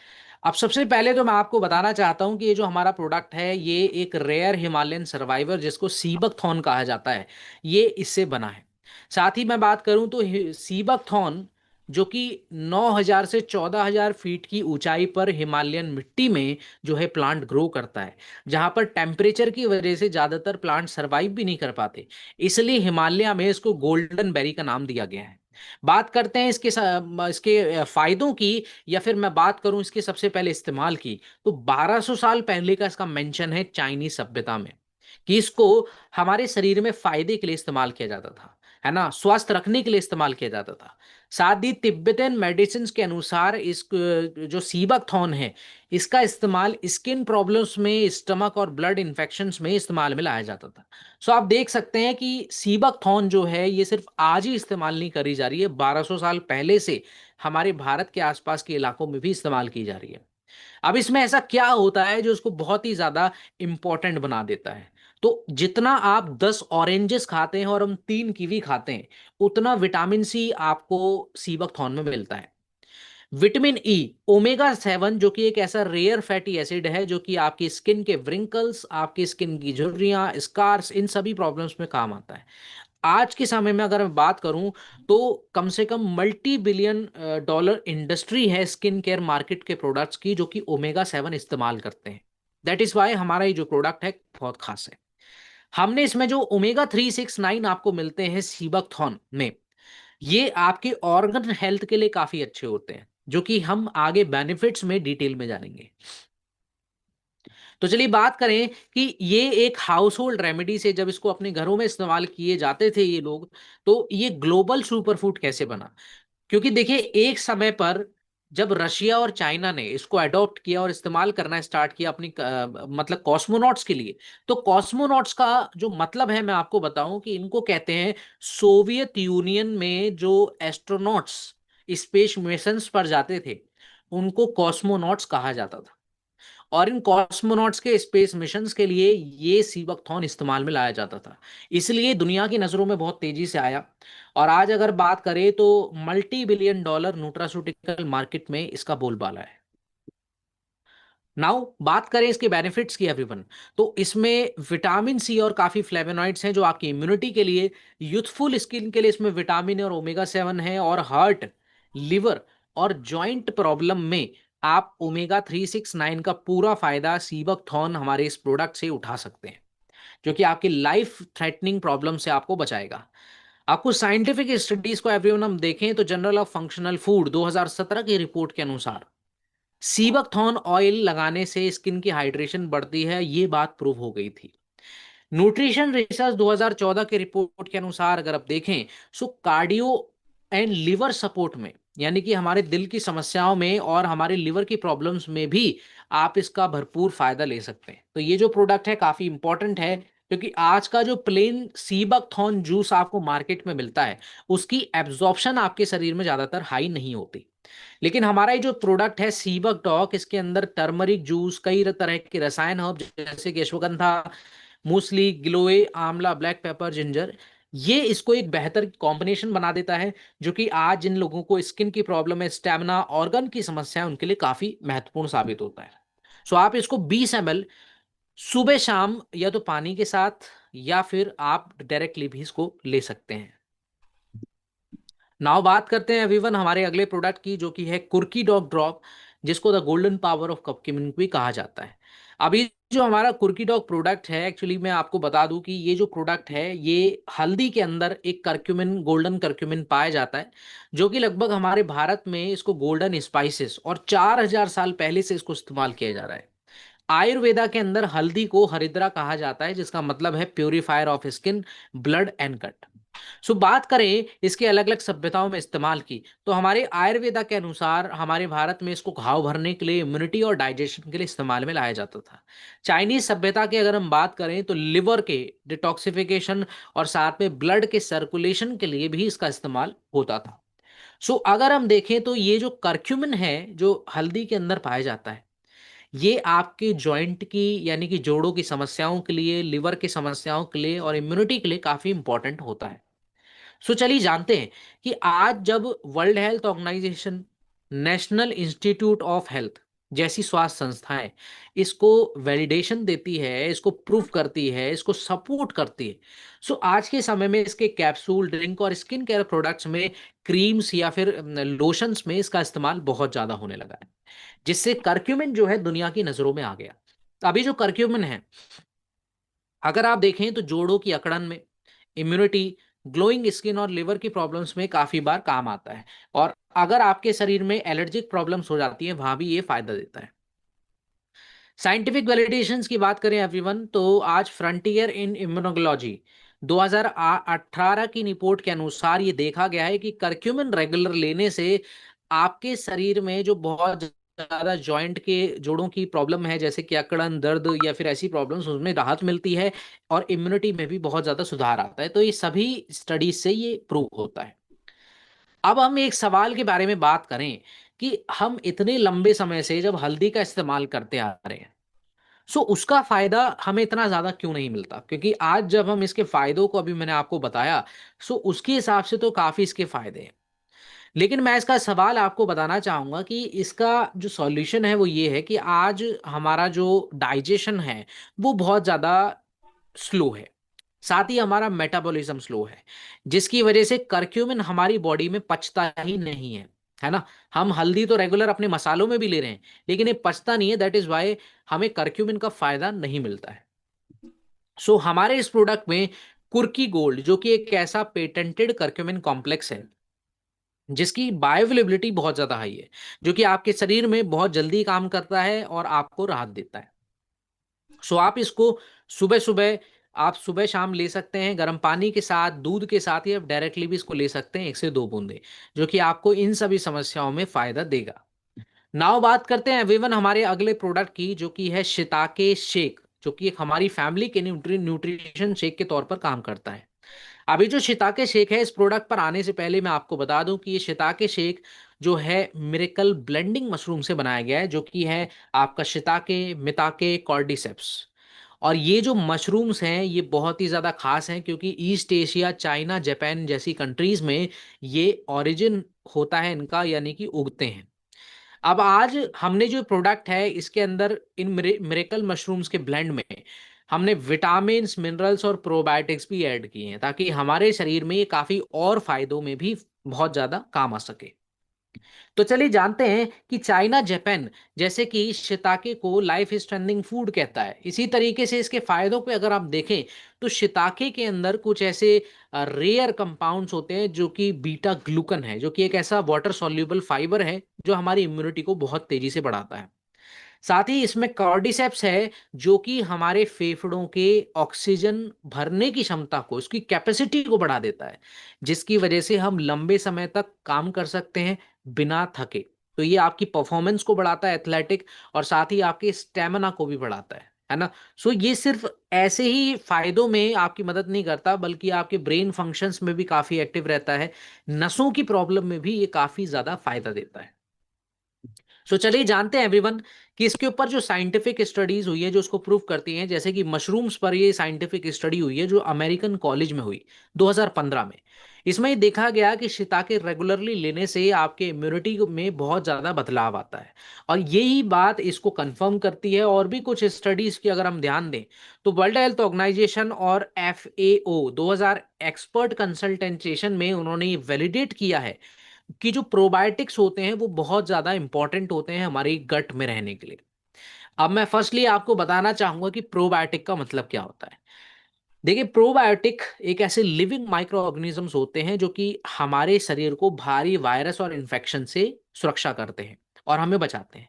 अब सबसे पहले तो मैं आपको बताना चाहता हूं कि ये जो हमारा प्रोडक्ट है ये एक रेयर हिमालयन सर्वाइवर जिसको सीबक थॉर्न कहा जाता है, ये इससे बना है। साथ ही मैं बात करूं तो सीबक थॉर्न जो कि 9,000 से 14,000 फीट की ऊंचाई पर हिमालयन मिट्टी में जो है प्लांट ग्रो करता है, जहां पर टेम्परेचर की वजह से ज्यादातर प्लांट सरवाइव भी नहीं कर पाते, इसलिए हिमालय में इसको गोल्डन बेरी का नाम दिया गया है। बात करते हैं इसके फायदों की, या फिर मैं बात करूं इसके सबसे पहले इस्तेमाल की, तो 1200 साल पहले का इसका मेंशन है चाइनीज सभ्यता में कि इसको हमारे शरीर में फायदे के लिए इस्तेमाल किया जाता था, है ना, स्वस्थ रखने के लिए इस्तेमाल किया जाता था। साथ ही तिब्बतन मेडिसिन के अनुसार इस जो सीबक थॉर्न है इसका इस्तेमाल स्किन प्रॉब्लम्स में, स्टमक और ब्लड इन्फेक्शंस में इस्तेमाल में लाया जाता था। सो आप देख सकते हैं कि सीबक थॉर्न जो है ये सिर्फ आज ही इस्तेमाल नहीं करी जा रही है, 1200 साल पहले से हमारे भारत के आसपास के इलाकों में भी इस्तेमाल की जा रही है। अब इसमें ऐसा क्या होता है जो इसको बहुत ही ज्यादा इंपॉर्टेंट बना देता है। तो जितना आप 10 ऑरेंजेस खाते हैं और हम 3 कीवी खाते हैं उतना विटामिन सी आपको सीबक थॉर्न में मिलता है। विटामिन ई, ओमेगा 7 जो कि एक ऐसा रेयर फैटी एसिड है जो कि आपकी स्किन के व्रिंकल्स, आपकी स्किन की झुर्रियां, स्कार्स, इन सभी प्रॉब्लम्स में काम आता है। आज के समय में अगर मैं बात करूं तो कम से कम मल्टी बिलियन डॉलर इंडस्ट्री है स्किन केयर मार्केट के प्रोडक्ट्स की जो कि ओमेगा 7 इस्तेमाल करते हैं। दैट इज वाई हमारा ये जो प्रोडक्ट है बहुत खास है। हमने इसमें जो ओमेगा 3, 6, 9 आपको मिलते हैं सीबकथॉर्न में, ये आपके ऑर्गन हेल्थ के लिए काफी अच्छे होते हैं, जो कि हम आगे बेनिफिट्स में डिटेल में जानेंगे। तो चलिए बात करें कि ये एक हाउस होल्ड रेमेडी से जब इसको अपने घरों में इस्तेमाल किए जाते थे ये लोग, तो ये ग्लोबल सुपरफूड कैसे बना। क्योंकि देखिए एक समय पर जब रशिया और चाइना ने इसको अडॉप्ट किया और इस्तेमाल करना स्टार्ट किया अपनी मतलब कॉस्मोनॉट्स के लिए, तो कॉस्मोनॉट्स का जो मतलब है मैं आपको बताऊं कि इनको कहते हैं सोवियत यूनियन में जो एस्ट्रोनॉट्स स्पेस मिशंस पर जाते थे उनको कॉस्मोनॉट्स कहा जाता था। और इन कॉस्मोनॉट्स के स्पेस मिशंस के लिए ये सीबकथॉर्न इस्तेमाल में लाया जाता था, इसलिए दुनिया की नजरों में बहुत तेजी से आया। और आज अगर बात करें तो multi billion dollar nutraceutical market में इसका बोलबाला है। नाउ बात करें इसके बेनिफिट्स की एवरीवन, तो इसमें विटामिन सी और काफी फ्लेवोनॉइड्स हैं जो आपकी इम्यूनिटी के लिए, यूथफुल स्किन के लिए इसमें विटामिन और ओमेगा 7 है, और हार्ट, लिवर और जॉइंट प्रॉब्लम में आप ओमेगा 3, 6, 9 का पूरा फायदा सीबकथॉर्न हमारे इस प्रोडक्ट से उठा सकते हैं, जो कि आपकी लाइफ थ्रेटनिंग प्रॉब्लम से आपको बचाएगा। आपको साइंटिफिक स्टडीज को एवरीवन हम देखें तो जनरल ऑफ फंक्शनल फूड 2017 की रिपोर्ट के अनुसार सीबकथॉर्न ऑयल लगाने से स्किन की हाइड्रेशन बढ़ती है, ये बात प्रूव हो गई थी। न्यूट्रिशन रिसर्च 2014 के रिपोर्ट के अनुसार अगर आप देखें, सो कार्डियो एंड लिवर सपोर्ट में, यानी कि हमारे दिल की समस्याओं में और हमारे लिवर की प्रॉब्लम्स में भी आप इसका भरपूर फायदा ले सकते हैं। तो ये जो प्रोडक्ट है काफी इंपॉर्टेंट है, क्योंकि आज का जो प्लेन सीबकथॉर्न जूस आपको मार्केट में मिलता है उसकी एब्जॉर्प्शन आपके शरीर में ज्यादातर हाई नहीं होती। लेकिन हमारा ये जो प्रोडक्ट है सीबक डॉक, इसके अंदर टर्मरिक जूस, कई तरह के रसायन हर्ब जैसे कि अश्वगंधा, मूसली, गिलोय, आंवला, ब्लैक पेपर, जिंजर, ये इसको एक बेहतर कॉम्बिनेशन बना देता है, जो कि आज जिन लोगों को स्किन की प्रॉब्लम है, स्टेमिना, ऑर्गन की समस्या है, उनके लिए काफी महत्वपूर्ण साबित होता है। सो आप इसको 20 ml सुबह शाम या तो पानी के साथ या फिर आप डायरेक्टली भी इसको ले सकते हैं। नाउ बात करते हैं एवरीवन हमारे अगले प्रोडक्ट की, जो कि है कुर्की डॉग ड्रॉप, जिसको द गोल्डन पावर ऑफ कपकिमिन भी कहा जाता है। अभी जो हमारा कुर्की डॉग प्रोडक्ट है, एक्चुअली मैं आपको बता दूं कि ये जो प्रोडक्ट है ये हल्दी के अंदर एक करक्यूमिन, गोल्डन करक्यूमिन पाया जाता है, जो कि लगभग हमारे भारत में इसको गोल्डन स्पाइसेस और 4000 साल पहले से इसको इस्तेमाल किया जा रहा है। आयुर्वेदा के अंदर हल्दी को हरिद्रा कहा जाता है, जिसका मतलब है purifier of skin, blood and gut. So बात करें इसके अलग अलग सभ्यताओं में इस्तेमाल की, तो हमारे आयुर्वेदा के अनुसार हमारे भारत में इसको घाव भरने के लिए, इम्यूनिटी और डाइजेशन के लिए इस्तेमाल में लाया जाता था। चाइनीज सभ्यता की अगर हम बात करें तो लिवर के डिटॉक्सिफिकेशन और साथ में ब्लड के सर्कुलेशन के लिए भी इसका इस्तेमाल होता था। सो अगर हम देखें तो ये जो करक्यूमिन है जो हल्दी के अंदर पाया जाता है, ये आपके जॉइंट की यानी कि जोड़ों की समस्याओं के लिए, लिवर की समस्याओं के लिए और इम्यूनिटी के लिए काफी इंपॉर्टेंट होता है। सो चलिए जानते हैं कि आज जब World Health Organization, National Institute of Health जैसी स्वास्थ्य संस्थाएं इसको वैलिडेशन देती है, इसको प्रूफ करती है, इसको सपोर्ट करती है, सो आज के समय में इसके कैप्सूल, ड्रिंक और स्किन केयर प्रोडक्ट्स में, क्रीम्स या फिर लोशंस में इसका इस्तेमाल बहुत ज्यादा होने लगा है, जिससे करक्यूमिन जो है दुनिया की नजरों में आ गया। अभी जो करक्यूमिन है अगर आप देखें तो जोड़ों की अकड़न में, इम्यूनिटी, ग्लोइंग स्किन और लिवर की प्रॉब्लम्स में काफी बार काम आता है, और अगर आपके शरीर में एलर्जिक प्रॉब्लम्स हो जाती है वहां भी ये फायदा देता है। साइंटिफिक वैलिडेशंस की बात करें एवरीवन, तो आज फ्रंटियर इन इम्यूनोलॉजी 2018 की रिपोर्ट के अनुसार ये देखा गया है कि करक्यूमिन रेगुलर लेने से आपके शरीर में जो बहुत ज्यादा जॉइंट के जोड़ों की प्रॉब्लम है, जैसे कि अकड़न, दर्द या फिर ऐसी प्रॉब्लम्स, उसमें राहत मिलती है और इम्यूनिटी में भी बहुत ज्यादा सुधार आता है। तो ये सभी स्टडीज से ये प्रूव होता है। अब हम एक सवाल के बारे में बात करें कि हम इतने लंबे समय से जब हल्दी का इस्तेमाल करते आ रहे हैं, सो उसका फायदा हमें इतना ज्यादा क्यों नहीं मिलता, क्योंकि आज जब हम इसके फायदों को, अभी मैंने आपको बताया, सो उसके हिसाब से तो काफी इसके फायदे हैं। लेकिन मैं इसका सवाल आपको बताना चाहूंगा कि इसका जो सॉल्यूशन है वो ये है कि आज हमारा जो डाइजेशन है वो बहुत ज्यादा स्लो है, साथ ही हमारा मेटाबॉलिज्म स्लो है, जिसकी वजह से करक्यूमिन हमारी बॉडी में पचता ही नहीं है ना। हम हल्दी तो रेगुलर अपने मसालों में भी ले रहे हैं, लेकिन ये पचता नहीं है, दैट इज वाई हमें करक्यूमिन का फायदा नहीं मिलता है। सो हमारे इस प्रोडक्ट में कुर्की गोल्ड, जो कि एक ऐसा पेटेंटेड करक्यूमिन कॉम्प्लेक्स है जिसकी बायोअवेलेबिलिटी बहुत ज्यादा हाई है, जो कि आपके शरीर में बहुत जल्दी काम करता है और आपको राहत देता है। सो आप इसको सुबह सुबह, आप सुबह शाम ले सकते हैं, गर्म पानी के साथ, दूध के साथ, या डायरेक्टली भी इसको ले सकते हैं 1 से 2 बूंदे, जो कि आपको इन सभी समस्याओं में फायदा देगा। नाउ बात करते हैं एवरीवन हमारे अगले प्रोडक्ट की, जो कि है शिताके शेक, जो कि एक हमारी फैमिली के न्यूट्रिशन शेक के तौर पर काम करता है। अभी जो शिताके शेक है, इस प्रोडक्ट पर आने से पहले मैं आपको बता दूं कि ये शिताके शेक जो है मिरेकल ब्लेंडिंग मशरूम से बनाया गया है, जो कि है आपका शिताके, मिताके, कॉर्डिसेप्स। और ये जो मशरूम्स हैं ये बहुत ही ज़्यादा खास हैं, क्योंकि ईस्ट एशिया, चाइना, जापान जैसी कंट्रीज में ये ओरिजिन होता है इनका, यानी कि उगते हैं। अब आज हमने जो प्रोडक्ट है इसके अंदर इन मिरेकल मशरूम्स के ब्लेंड में हमने विटामिन मिनरल्स और प्रोबायोटिक्स भी ऐड किए हैं, ताकि हमारे शरीर में ये काफी और फायदों में भी बहुत ज्यादा काम आ सके। तो चलिए जानते हैं कि चाइना जापान जैसे कि शिताके को लाइफ स्ट्रेंथनिंग फूड कहता है, इसी तरीके से इसके फायदों पे अगर आप देखें तो शिताके के अंदर कुछ ऐसे रेयर कंपाउंड्स होते हैं जो कि बीटा ग्लूकन है, जो कि एक ऐसा वाटर सॉल्युबल फाइबर है जो हमारी इम्यूनिटी को बहुत तेजी से बढ़ाता है। साथ ही इसमें कॉर्डिसेप्स है जो कि हमारे फेफड़ों के ऑक्सीजन भरने की क्षमता को, उसकी कैपेसिटी को बढ़ा देता है, जिसकी वजह से हम लंबे समय तक काम कर सकते हैं बिना थके। तो ये आपकी परफॉर्मेंस को बढ़ाता है एथलेटिक, और साथ ही आपके स्टेमिना को भी बढ़ाता है ना। सो ये सिर्फ ऐसे ही फायदों में आपकी मदद नहीं करता, बल्कि आपके ब्रेन फंक्शंस में भी काफी एक्टिव रहता है, नसों की प्रॉब्लम में भी ये काफी ज्यादा फायदा देता है। सो चलिए जानते हैं एवरीवन कि इसके ऊपर जो साइंटिफिक स्टडीज हुई है जो उसको प्रूव करती हैं, जैसे कि मशरूम्स पर ये साइंटिफिक स्टडी हुई है जो अमेरिकन कॉलेज में हुई 2015 में। इसमें ये देखा गया कि शिताके रेगुलरली लेने से आपके इम्यूनिटी में बहुत ज़्यादा बदलाव आता है, और यही बात इसको कंफर्म करती है। और भी कुछ स्टडीज की अगर हम ध्यान दें तो वर्ल्ड हेल्थ ऑर्गेनाइजेशन और FAO 2000 एक्सपर्ट कंसल्टेशन में उन्होंने ये वैलिडेट किया है कि जो प्रोबायोटिक्स होते हैं वो बहुत ज्यादा इंपॉर्टेंट होते हैं हमारी गट में रहने के लिए। अब मैं फर्स्टली आपको बताना चाहूंगा कि प्रोबायोटिक का मतलब क्या होता है। देखिए, प्रोबायोटिक एक ऐसे लिविंग माइक्रो ऑर्गेनिजम्स होते हैं जो कि हमारे शरीर को भारी वायरस और इन्फेक्शन से सुरक्षा करते हैं और हमें बचाते हैं।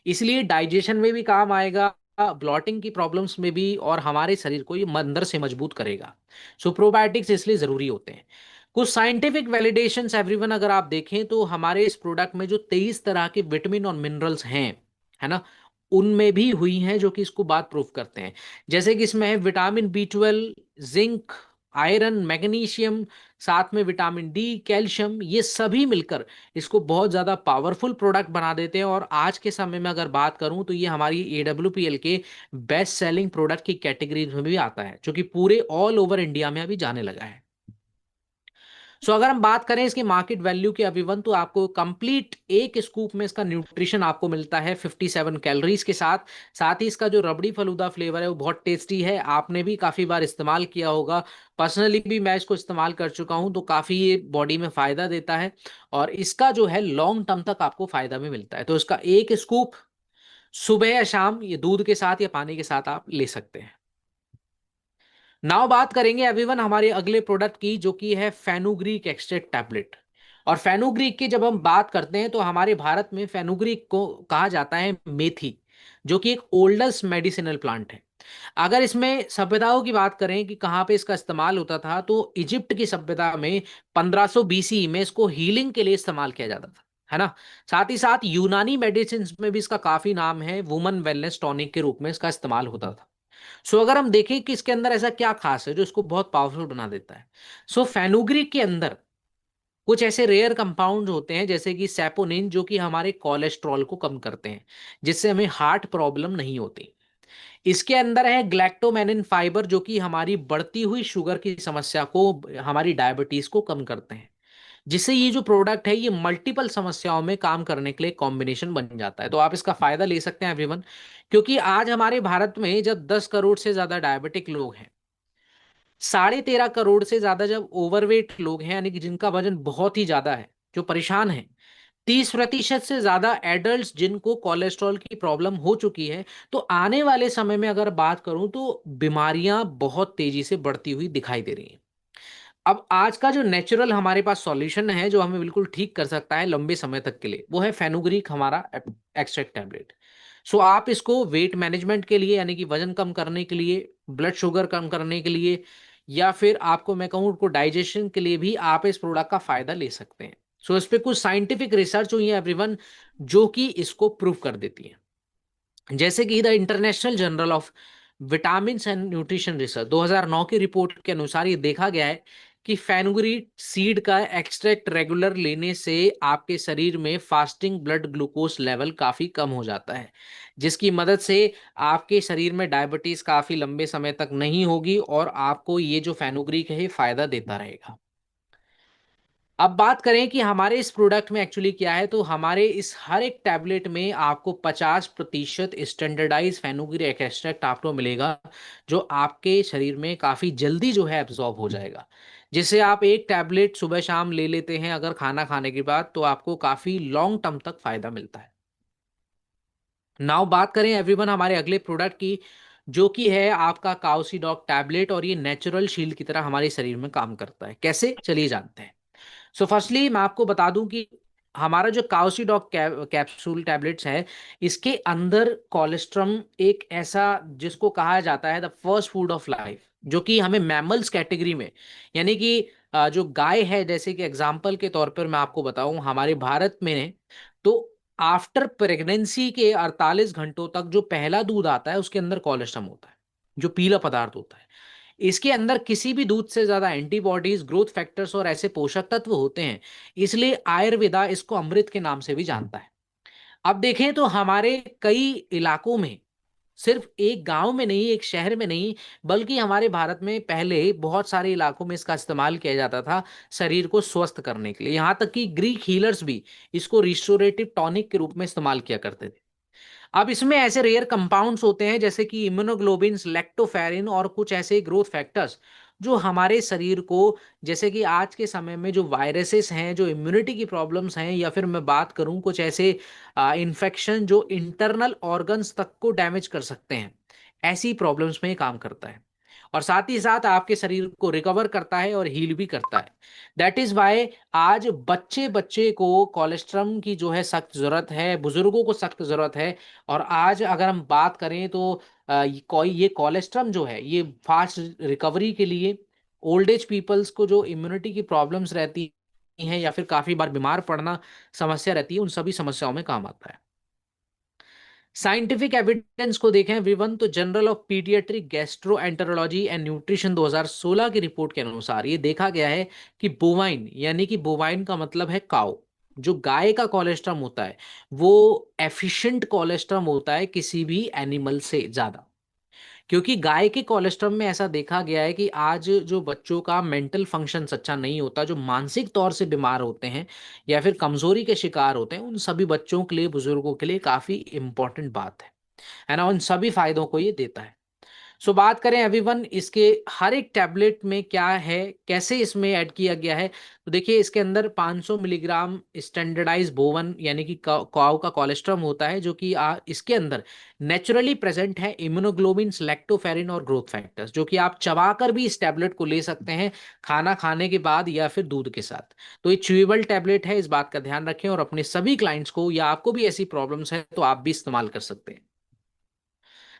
इसलिए डाइजेशन में भी काम आएगा, ब्लॉटिंग की प्रॉब्लम्स में भी, और हमारे शरीर को ये अंदर से मजबूत करेगा। सो प्रोबायोटिक्स इसलिए जरूरी होते हैं। कुछ साइंटिफिक वैलिडेशंस एवरीवन अगर आप देखें तो हमारे इस प्रोडक्ट में जो 23 तरह के विटामिन और मिनरल्स हैं, है ना, उनमें भी हुई हैं जो कि इसको बात प्रूफ करते हैं। जैसे कि इसमें है vitamin B12, zinc, iron, magnesium, साथ में विटामिन D, कैल्शियम, ये सभी मिलकर इसको बहुत ज़्यादा पावरफुल प्रोडक्ट बना देते हैं। और आज के समय में अगर बात करूं तो ये हमारी AWPL के बेस्ट सेलिंग प्रोडक्ट की कैटेगरी में भी आता है, जो कि पूरे ऑल ओवर इंडिया में अभी जाने लगा है। सो अगर हम बात करें इसकी मार्केट वैल्यू के अभिवन, तो आपको कंप्लीट एक स्कूप में इसका न्यूट्रिशन आपको मिलता है 57 कैलोरीज के साथ। साथ ही इसका जो रबड़ी फलूदा फ्लेवर है वो बहुत टेस्टी है, आपने भी काफी बार इस्तेमाल किया होगा। पर्सनली भी मैं इसको इस्तेमाल कर चुका हूं, तो काफी ये बॉडी में फायदा देता है, और इसका जो है लॉन्ग टर्म तक आपको फायदा भी मिलता है। तो इसका एक स्कूप सुबह या शाम ये दूध के साथ या पानी के साथ आप ले सकते हैं। नाउ बात करेंगे एवरीवन हमारे अगले प्रोडक्ट की, जो कि है फेनुग्रीक एक्सट्रैक्ट टैबलेट। और फेनुग्रीक की जब हम बात करते हैं तो हमारे भारत में फेनुग्रीक को कहा जाता है मेथी, जो कि एक ओल्डेस्ट मेडिसिनल प्लांट है। अगर इसमें सभ्यताओं की बात करें कि कहाँ पे इसका इस्तेमाल होता था, तो इजिप्ट की सभ्यता में 1500 BC में इसको हीलिंग के लिए इस्तेमाल किया जाता था, है ना। साथ ही साथ यूनानी मेडिसिन में भी इसका काफी नाम है, वुमन वेलनेस टॉनिक के रूप में इसका इस्तेमाल होता था। सो अगर हम देखें कि इसके अंदर ऐसा क्या खास है जो इसको बहुत पावरफुल बना देता है, सो फेनुग्रीक के अंदर कुछ ऐसे रेयर कंपाउंड होते हैं जैसे कि सैपोनिन, जो कि हमारे कोलेस्ट्रॉल को कम करते हैं, जिससे हमें हार्ट प्रॉब्लम नहीं होती। इसके अंदर है ग्लैक्टोमेनिन फाइबर, जो कि हमारी बढ़ती हुई शुगर की समस्या को, हमारी डायबिटीज को कम करते हैं, जिससे ये जो प्रोडक्ट है ये मल्टीपल समस्याओं में काम करने के लिए कॉम्बिनेशन बन जाता है। तो आप इसका फायदा ले सकते हैं एवरीवन, क्योंकि आज हमारे भारत में जब 10 करोड़ से ज्यादा डायबिटिक लोग हैं, 13.5 करोड़ से ज्यादा जब ओवरवेट लोग हैं, यानी कि जिनका वजन बहुत ही ज्यादा है, जो परेशान है, 30% से ज्यादा एडल्ट जिनको कोलेस्ट्रॉल की प्रॉब्लम हो चुकी है, तो आने वाले समय में अगर बात करूं तो बीमारियां बहुत तेजी से बढ़ती हुई दिखाई दे रही हैं। अब आज का जो नेचुरल हमारे पास सॉल्यूशन है जो हमें बिल्कुल ठीक कर सकता है लंबे समय तक के लिए, वो है फेनुग्रीक हमारा एक्सट्रैक्ट टैबलेट। सो आप इसको वेट मैनेजमेंट के लिए, यानी कि वजन कम करने के लिए, ब्लड शुगर कम करने के लिए, या फिर आपको मैं कहूँ को डाइजेशन के लिए भी आप इस प्रोडक्ट का फायदा ले सकते हैं। सो इस पे कुछ साइंटिफिक रिसर्च हुई है एवरीवन, जो कि इसको प्रूव कर देती है। जैसे कि the international journal of vitamin and nutrition research 2009 की रिपोर्ट के अनुसार ये देखा गया है कि फेनुग्रीक सीड का एक्सट्रैक्ट रेगुलर लेने से आपके शरीर में फास्टिंग ब्लड ग्लूकोज लेवल काफी कम हो जाता है, जिसकी मदद से आपके शरीर में डायबिटीज काफी लंबे समय तक नहीं होगी, और आपको ये जो फेनुग्रीक है ये फायदा देता रहेगा। अब बात करें कि हमारे इस प्रोडक्ट में एक्चुअली क्या है, तो हमारे इस हर एक टैबलेट में आपको 50% स्टैंडर्डाइज फेनुग्रीक एक्सट्रैक्ट आपको मिलेगा, जो आपके शरीर में काफ़ी जल्दी जो है एब्जॉर्ब हो जाएगा। जिससे आप एक टैबलेट सुबह शाम ले लेते हैं अगर खाना खाने के बाद, तो आपको काफ़ी लॉन्ग टर्म तक फायदा मिलता है। नाउ बात करें एवरीवन हमारे अगले प्रोडक्ट की, जो कि है आपका काउसीडॉक टैबलेट, और ये नेचुरल शील्ड की तरह हमारे शरीर में काम करता है। कैसे, चलिए जानते हैं। सो फर्स्टली मैं आपको बता दूं कि हमारा जो काउसीडॉक कैप्सूल टैबलेट्स है, इसके अंदर कोलेस्ट्रम एक ऐसा जिसको कहा जाता है the first food of life, जो कि हमें मैमल्स कैटेगरी में, यानी कि जो गाय है, जैसे कि एग्जाम्पल के तौर पर मैं आपको बताऊं हमारे भारत में, तो आफ्टर प्रेगनेंसी के 48 घंटों तक जो पहला दूध आता है उसके अंदर कोलेस्ट्रम होता है, जो पीला पदार्थ होता है। इसके अंदर किसी भी दूध से ज्यादा एंटीबॉडीज, ग्रोथ फैक्टर्स और ऐसे पोषक तत्व होते हैं, इसलिए आयुर्वेदा इसको अमृत के नाम से भी जानता है। अब देखें तो हमारे कई इलाकों में, सिर्फ एक गांव में नहीं, एक शहर में नहीं, बल्कि हमारे भारत में पहले बहुत सारे इलाकों में इसका इस्तेमाल किया जाता था शरीर को स्वस्थ करने के लिए। यहां तक कि ग्रीक हीलर्स भी इसको रिस्टोरेटिव टॉनिक के रूप में इस्तेमाल किया करते थे। अब इसमें ऐसे रेयर कंपाउंड्स होते हैं जैसे कि इम्यूनोग्लोबिन्स, लैक्टोफेरिन और कुछ ऐसे ग्रोथ फैक्टर्स, जो हमारे शरीर को, जैसे कि आज के समय में जो वायरसेस हैं, जो इम्यूनिटी की प्रॉब्लम्स हैं, या फिर मैं बात करूं कुछ ऐसे इन्फेक्शन जो इंटरनल ऑर्गन्स तक को डैमेज कर सकते हैं, ऐसी प्रॉब्लम्स में ये काम करता है। और साथ ही साथ आपके शरीर को रिकवर करता है और हील भी करता है। दैट इज वाई आज बच्चे बच्चे को कोलेस्ट्रम की जो है सख्त जरूरत है, बुजुर्गों को सख्त जरूरत है। और आज अगर हम बात करें तो ये कोलेस्ट्रम जो है, ये फास्ट रिकवरी के लिए, ओल्ड एज पीपल्स को जो इम्यूनिटी की प्रॉब्लम्स रहती हैं या फिर काफी बार बीमार पड़ना समस्या रहती है, उन सभी समस्याओं में काम आता है। साइंटिफिक एविडेंस को देखें एवरीवन, तो journal of paediatric gastroenterology and nutrition 2016 की रिपोर्ट के अनुसार ये देखा गया है कि बोवाइन, यानी कि बोवाइन का मतलब है काऊ, जो गाय का कोलेस्ट्रम होता है, वो एफिशिएंट कोलेस्ट्रम होता है किसी भी एनिमल से ज्यादा। क्योंकि गाय के कोलेस्ट्रम में ऐसा देखा गया है कि आज जो बच्चों का मेंटल फंक्शन अच्छा नहीं होता, जो मानसिक तौर से बीमार होते हैं या फिर कमजोरी के शिकार होते हैं, उन सभी बच्चों के लिए, बुजुर्गों के लिए काफी इंपॉर्टेंट बात है ना, उन सभी फायदों को ये देता है। सो बात करें एवरीवन इसके हर एक टैबलेट में क्या है, कैसे इसमें ऐड किया गया है, तो देखिए इसके अंदर 500 मिलीग्राम स्टैंडर्डाइज बोवन, यानी कि काऊ का कोलेस्ट्रम होता है, जो कि इसके अंदर नेचुरली प्रेजेंट है इम्यूनोग्लोबिन, लैक्टोफेरिन और ग्रोथ फैक्टर्स, जो कि आप चबाकर भी इस टैबलेट को ले सकते हैं खाना खाने के बाद या फिर दूध के साथ। तो ये च्यूएबल टैबलेट है, इस बात का ध्यान रखें, और अपने सभी क्लाइंट्स को, या आपको भी ऐसी प्रॉब्लम्स है तो आप भी इस्तेमाल कर सकते हैं।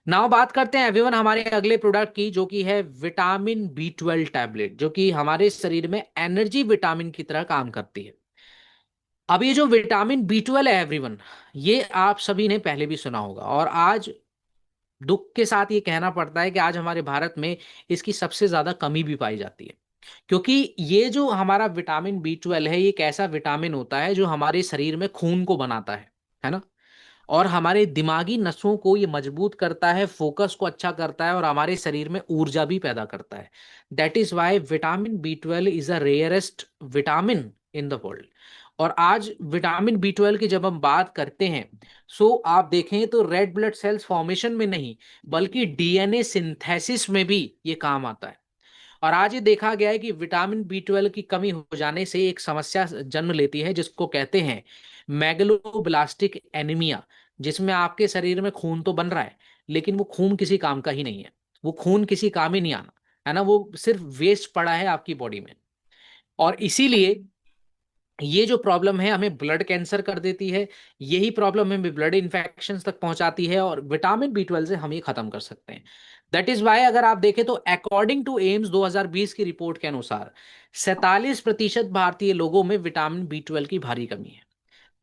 नाउ बात करते हैं एवरीवन हमारे अगले प्रोडक्ट की, जो कि है विटामिन बी 12 टैबलेट, जो कि हमारे शरीर में एनर्जी विटामिन की तरह काम करती है। अब ये जो विटामिन बी 12 है एवरीवन, ये आप सभी ने पहले भी सुना होगा, और आज दुख के साथ ये कहना पड़ता है कि आज हमारे भारत में इसकी सबसे ज्यादा कमी भी पाई जाती है। क्योंकि ये जो हमारा विटामिन बी 12 है, ये एक ऐसा विटामिन होता है जो हमारे शरीर में खून को बनाता है ना, और हमारे दिमागी नसों को ये मजबूत करता है, फोकस को अच्छा करता है, और हमारे शरीर में ऊर्जा भी पैदा करता है। That is why vitamin B 12 is a rarest vitamin in the world. और आज विटामिन बी 12 की जब हम बात करते हैं, सो आप देखें तो रेड ब्लड सेल्स फॉर्मेशन में नहीं, बल्कि डीएनए सिंथेसिस में भी ये काम आता है। और आज ये देखा गया है कि विटामिन बी 12 की कमी हो जाने से एक समस्या जन्म लेती है, जिसको कहते हैं मैगलोब्लास्टिक एनीमिया, जिसमें आपके शरीर में खून तो बन रहा है, लेकिन वो खून किसी काम का ही नहीं है। वो खून किसी काम ही नहीं आना, है ना, वो सिर्फ वेस्ट पड़ा है आपकी बॉडी में। और इसीलिए ये जो प्रॉब्लम है हमें ब्लड कैंसर कर देती है, यही प्रॉब्लम हमें ब्लड इन्फेक्शन तक पहुंचाती है, और विटामिन बी 12 से हम ये खत्म कर सकते हैं। दैट इज वाई अगर आप देखें तो अकॉर्डिंग टू एम्स 2020 की रिपोर्ट के अनुसार 47% भारतीय लोगों में विटामिन बी 12 की भारी कमी है।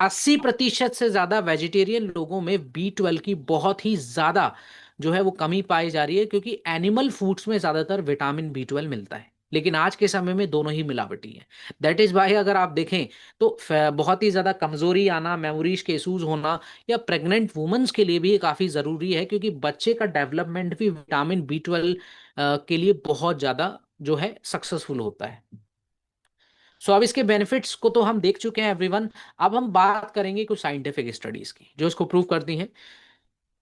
80% से ज्यादा वेजिटेरियन लोगों में बी 12 की बहुत ही ज्यादा जो है वो कमी पाई जा रही है, क्योंकि एनिमल फूड्स में ज्यादातर विटामिन बी 12 मिलता है, लेकिन आज के समय में दोनों ही मिलावटी है। दैट इज वाई अगर आप देखें तो बहुत ही ज्यादा कमजोरी आना, मेमोरीज के इश्यूज होना, या प्रेग्नेंट वुमेन्स के लिए भी ये काफी जरूरी है, क्योंकि बच्चे का डेवलपमेंट भी विटामिन बी 12 के लिए बहुत ज्यादा जो है सक्सेसफुल होता है। सो अब इसके बेनिफिट्स को तो हम देख चुके हैं एवरीवन। अब हम बात करेंगे कुछ साइंटिफिक स्टडीज की जो इसको प्रूव करती हैं।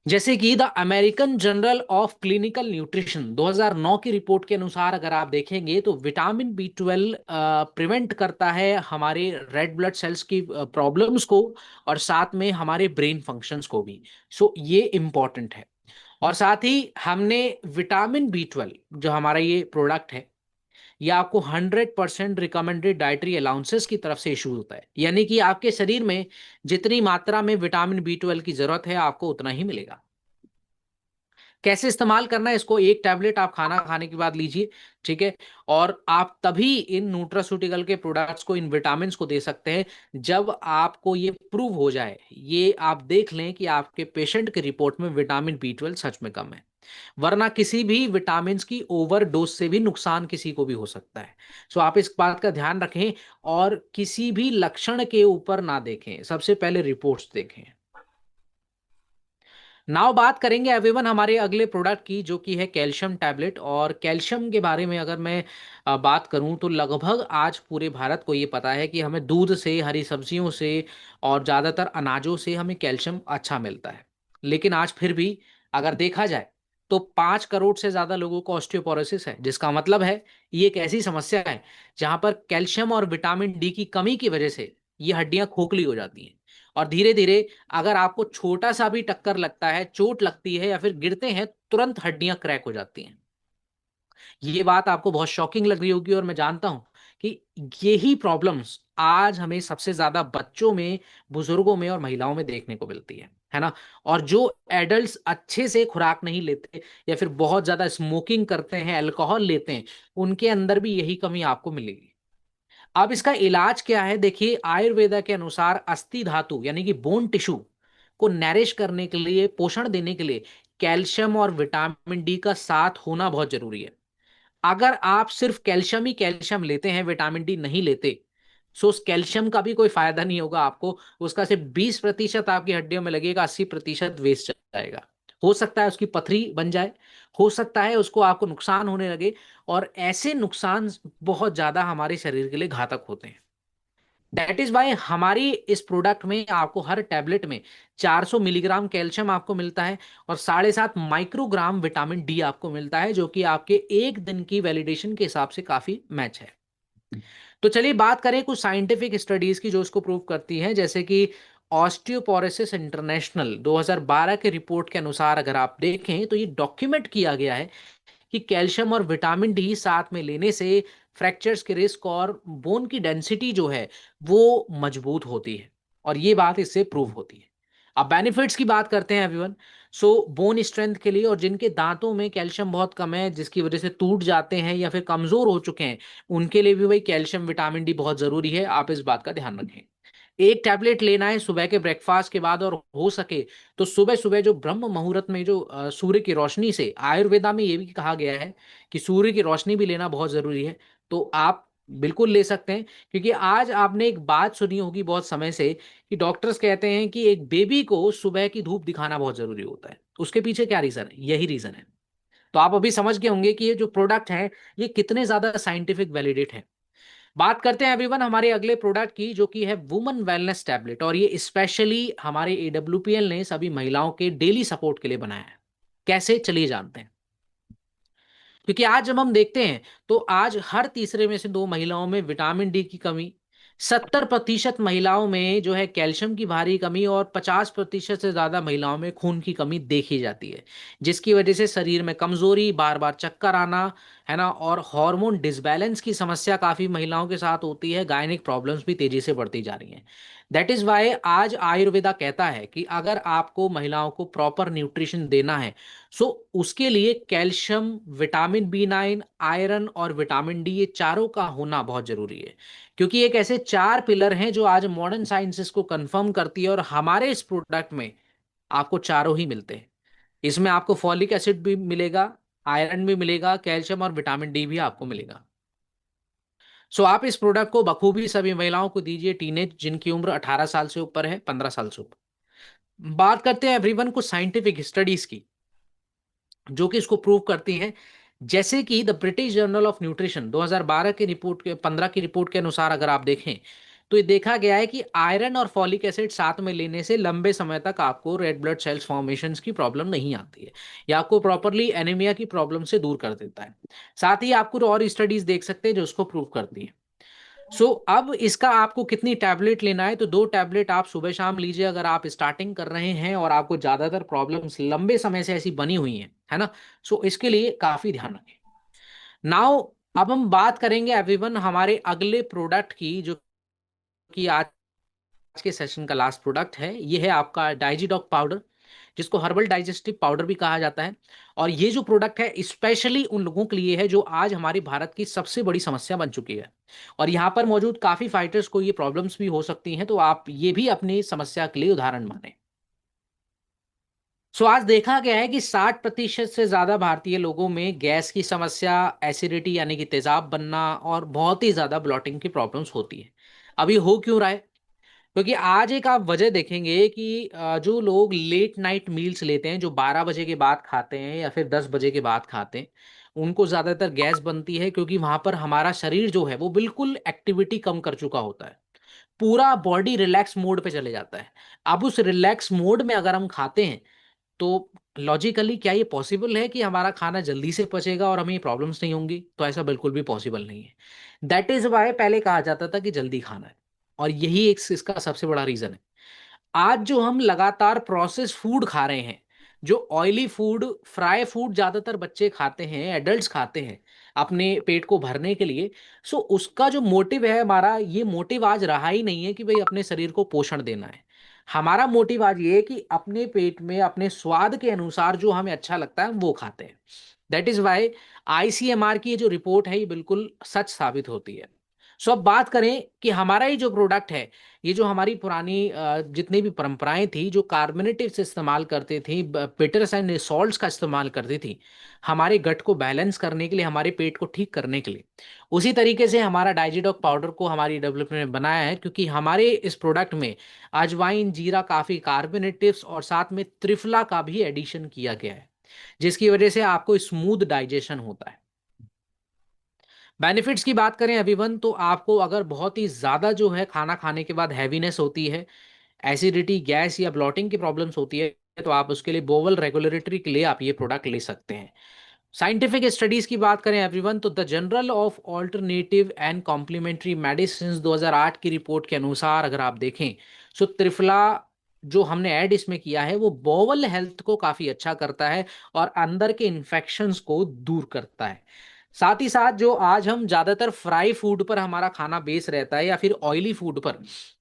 जैसे कि the American journal of clinical nutrition 2009 की रिपोर्ट के अनुसार अगर आप देखेंगे तो विटामिन B12 प्रिवेंट करता है हमारे रेड ब्लड सेल्स की प्रॉब्लम्स को, और साथ में हमारे ब्रेन फंक्शंस को भी। सो ये इंपॉर्टेंट है। और साथ ही हमने विटामिन B12 जो हमारा ये प्रोडक्ट है, ये आपको 100% रिकमेंडेड डाइटरी अलाउंसेस की तरफ से इशू होता है, यानी कि आपके शरीर में जितनी मात्रा में विटामिन B12 की जरूरत है आपको उतना ही मिलेगा। कैसे इस्तेमाल करना है इसको, एक टैबलेट आप खाना खाने के बाद लीजिए, ठीक है। और आप तभी इन न्यूट्रास्यूटिकल के प्रोडक्ट्स को, इन विटामिन को दे सकते हैं जब आपको ये प्रूव हो जाए, ये आप देख लें कि आपके पेशेंट के रिपोर्ट में विटामिन B12 सच में कम है। वरना किसी भी विटामिन की ओवरडोज से भी नुकसान किसी को भी हो सकता है। सो आप इस बात का ध्यान रखें और किसी भी लक्षण के ऊपर ना देखें, सबसे पहले रिपोर्ट्स देखें। नाउ बात करेंगे एवरीवन हमारे अगले प्रोडक्ट की, जो कि है कैल्शियम टैबलेट। और कैल्शियम के बारे में अगर मैं बात करूं तो लगभग आज पूरे भारत को ये पता है कि हमें दूध से, हरी सब्जियों से और ज़्यादातर अनाजों से हमें कैल्शियम अच्छा मिलता है। लेकिन आज फिर भी अगर देखा जाए तो 5 करोड़ से ज़्यादा लोगों को ऑस्टियोपोरोसिस है, जिसका मतलब है ये एक ऐसी समस्या है जहां पर कैल्शियम और विटामिन डी की कमी की वजह से ये हड्डियां खोखली हो जाती हैं। और धीरे धीरे अगर आपको छोटा सा भी टक्कर लगता है, चोट लगती है या फिर गिरते हैं, तुरंत हड्डियां क्रैक हो जाती हैं। ये बात आपको बहुत शॉकिंग लग रही होगी और मैं जानता हूं कि यही प्रॉब्लम्स आज हमें सबसे ज्यादा बच्चों में, बुजुर्गों में और महिलाओं में देखने को मिलती है ना। और जो एडल्ट्स अच्छे से खुराक नहीं लेते या फिर बहुत ज्यादा स्मोकिंग करते हैं, अल्कोहल लेते हैं, उनके अंदर भी यही कमी आपको मिलेगी। अब इसका इलाज क्या है, देखिए आयुर्वेदा के अनुसार अस्थि धातु यानी कि बोन टिश्यू को नरिश करने के लिए, पोषण देने के लिए कैल्शियम और विटामिन डी का साथ होना बहुत जरूरी है। अगर आप सिर्फ कैल्शियम ही कैल्शियम लेते हैं, विटामिन डी नहीं लेते, सो उस कैल्शियम का भी कोई फायदा नहीं होगा आपको। उसका सिर्फ 20% आपकी हड्डियों में लगेगा, 80% वेस्ट जाएगा। हो सकता है उसकी पथरी बन जाए, हो सकता है उसको आपको नुकसान होने लगे, और ऐसे नुकसान बहुत ज्यादा हमारे शरीर के लिए घातक होते हैं। दैट इज वाई हमारी इस प्रोडक्ट में आपको हर टैबलेट में 400 मिलीग्राम कैल्शियम आपको मिलता है और 7.5 माइक्रोग्राम विटामिन डी आपको मिलता है, जो कि आपके एक दिन की वैलिडेशन के हिसाब से काफी मैच है। तो चलिए बात करें कुछ साइंटिफिक स्टडीज की जो इसको प्रूव करती हैं। जैसे कि ऑस्टियोपोरोसिस इंटरनेशनल 2012 के रिपोर्ट के अनुसार अगर आप देखें तो ये डॉक्यूमेंट किया गया है कि कैल्शियम और विटामिन डी साथ में लेने से फ्रैक्चर्स के रिस्क और बोन की डेंसिटी जो है वो मजबूत होती है, और ये बात इससे प्रूव होती है। अब बेनिफिट्स की बात करते हैं एवरीवन। सो बोन स्ट्रेंथ के लिए, और जिनके दांतों में कैल्शियम बहुत कम है जिसकी वजह से टूट जाते हैं या फिर कमजोर हो चुके हैं, उनके लिए भी भाई कैल्शियम विटामिन डी बहुत जरूरी है। आप इस बात का ध्यान रखें। एक टैबलेट लेना है सुबह के ब्रेकफास्ट के बाद, और हो सके तो सुबह सुबह जो ब्रह्म मुहूर्त में जो सूर्य की रोशनी से, आयुर्वेदा में ये भी कहा गया है कि सूर्य की रोशनी भी लेना बहुत जरूरी है। तो आप बिल्कुल ले सकते हैं, क्योंकि आज आपने एक बात सुनी होगी बहुत समय से कि डॉक्टर्स कहते हैं कि एक बेबी को सुबह की धूप दिखाना बहुत जरूरी होता है। उसके पीछे क्या रीजन है, यही रीजन है। तो आप अभी समझ गए होंगे कि ये जो प्रोडक्ट है ये कितने ज्यादा साइंटिफिक वैलिडेट है। बात करते हैं एवरीवन हमारे अगले प्रोडक्ट की, जो कि है वुमेन वेलनेस टैबलेट। और ये स्पेशली हमारे AWPL ने सभी महिलाओं के डेली सपोर्ट के लिए बनाया है। कैसे, चलिए जानते हैं। क्योंकि आज जब हम देखते हैं तो आज हर तीसरे में से 2 महिलाओं में विटामिन डी की कमी, 70% महिलाओं में जो है कैल्शियम की भारी कमी, और 50% से ज्यादा महिलाओं में खून की कमी देखी जाती है, जिसकी वजह से शरीर में कमजोरी, बार बार चक्कर आना, है ना, और हार्मोन डिसबैलेंस की समस्या काफी महिलाओं के साथ होती है। गायनिक प्रॉब्लम्स भी तेजी से बढ़ती जा रही हैं। दैट इज वाई आज आयुर्वेदा कहता है कि अगर आपको महिलाओं को प्रॉपर न्यूट्रिशन देना है, सो उसके लिए कैल्शियम, विटामिन B9, आयरन और विटामिन डी, ये चारों का होना बहुत जरूरी है। क्योंकि एक ऐसे 4 पिलर हैं जो आज मॉडर्न साइंसेस को कंफर्म करती है, और हमारे इस प्रोडक्ट में आपको चारों ही मिलते हैं। इसमें आपको फॉलिक एसिड भी मिलेगा, आयरन भी मिलेगा, कैल्शियम और विटामिन डी भी आपको मिलेगा। सो आप इस प्रोडक्ट को बखूबी सभी महिलाओं को दीजिए, टीनेज जिनकी उम्र 18 साल से ऊपर है, 15 साल से ऊपर। बात करते हैं एवरीवन को साइंटिफिक स्टडीज की जो कि इसको प्रूव करती हैं जैसे कि the British journal of nutrition 2012 के रिपोर्ट के 15 की रिपोर्ट के अनुसार अगर आप देखें तो ये देखा गया है कि आयरन और फॉलिक एसिड साथ में लेने से लंबे समय तक आपको रेड ब्लड सेल्स फॉर्मेशंस की प्रॉब्लम नहीं आती है, या आपको प्रॉपरली एनीमिया की प्रॉब्लम से दूर कर देता है। साथ ही आपको और स्टडीज देख सकते हैं जो उसको प्रूव करती है। अब इसका आपको कितनी टैबलेट लेना है, तो 2 टैबलेट आप सुबह शाम लीजिए अगर आप स्टार्टिंग कर रहे हैं और आपको ज्यादातर प्रॉब्लम्स लंबे समय से ऐसी बनी हुई हैं, है ना। इसके लिए काफी ध्यान रखें। नाउ अब हम बात करेंगे एवरीवन हमारे अगले प्रोडक्ट की, जो कि आज के सेशन का लास्ट प्रोडक्ट है। ये है आपका डाइजीडॉक पाउडर, जिसको हर्बल डाइजेस्टिव पाउडर भी कहा जाता है। और ये जो प्रोडक्ट है स्पेशली उन लोगों के लिए है जो आज हमारे भारत की सबसे बड़ी समस्या बन चुकी है, और यहाँ पर मौजूद काफी फाइटर्स को ये प्रॉब्लम्स भी हो सकती हैं, तो आप ये भी अपनी समस्या के लिए उदाहरण माने। आज देखा गया है कि 60% से ज्यादा भारतीय लोगों में गैस की समस्या, एसिडिटी यानी कि तेजाब बनना और बहुत ही ज्यादा ब्लॉटिंग की प्रॉब्लम्स होती है। अभी हो क्यों रहा है? क्योंकि आज एक आप वजह देखेंगे कि जो लोग लेट नाइट मील्स लेते हैं, जो 12 बजे के बाद खाते हैं या फिर 10 बजे के बाद खाते हैं, उनको ज्यादातर गैस बनती है, क्योंकि वहां पर हमारा शरीर जो है वो बिल्कुल एक्टिविटी कम कर चुका होता है, पूरा बॉडी रिलैक्स मोड पे चले जाता है। अब उस रिलैक्स मोड में अगर हम खाते हैं तो लॉजिकली क्या ये पॉसिबल है कि हमारा खाना जल्दी से पचेगा और हमें प्रॉब्लम्स नहीं होंगी? तो ऐसा बिल्कुल भी पॉसिबल नहीं है। दैट इज वाई पहले कहा जाता था कि जल्दी खाना है, और यही एक इसका सबसे बड़ा रीजन है। आज जो हम लगातार प्रोसेस फूड खा रहे हैं, जो ऑयली फूड, फ्राई फूड ज्यादातर बच्चे खाते हैं, एडल्ट्स खाते हैं अपने पेट को भरने के लिए, उसका जो मोटिव है हमारा, ये मोटिव आज रहा ही नहीं है कि भाई अपने शरीर को पोषण देना है। हमारा मोटिव आज ये है कि अपने पेट में अपने स्वाद के अनुसार जो हमें अच्छा लगता है वो खाते हैं। दैट इज वाई आईसीएमआर की ये जो रिपोर्ट है ये बिल्कुल सच साबित होती है। अब बात करें कि हमारा ये जो प्रोडक्ट है, ये जो हमारी पुरानी जितनी भी परंपराएं थी जो कार्बोनेटिव्स इस्तेमाल करती थी, बिटर्स एंड सॉल्ट्स का इस्तेमाल करती थी हमारे गट को बैलेंस करने के लिए, हमारे पेट को ठीक करने के लिए, उसी तरीके से हमारा डाइजीडॉक पाउडर को हमारी डेवलपमेंट ने बनाया है, क्योंकि हमारे इस प्रोडक्ट में अजवाइन, जीरा, काफी कार्बोनेटिव्स और साथ में त्रिफला का भी एडिशन किया गया है, जिसकी वजह से आपको स्मूथ डाइजेशन होता है। बेनिफिट्स की बात करें एवरीवन, तो आपको अगर बहुत ही ज़्यादा जो है खाना खाने के बाद हैवीनेस होती है, एसिडिटी, गैस या ब्लॉटिंग की प्रॉब्लम्स होती है, तो आप उसके लिए बोवल रेगुलेटरी के लिए आप ये प्रोडक्ट ले सकते हैं। साइंटिफिक स्टडीज की बात करें एवरीवन, तो the journal of alternative and complementary medicine 2008 की रिपोर्ट के अनुसार अगर आप देखें, त्रिफला जो हमने ऐड इसमें किया है वो बोवल हेल्थ को काफी अच्छा करता है और अंदर के इन्फेक्शंस को दूर करता है। साथ ही साथ जो आज हम ज्यादातर फ्राई फूड पर हमारा खाना बेस रहता है या फिर ऑयली फूड पर,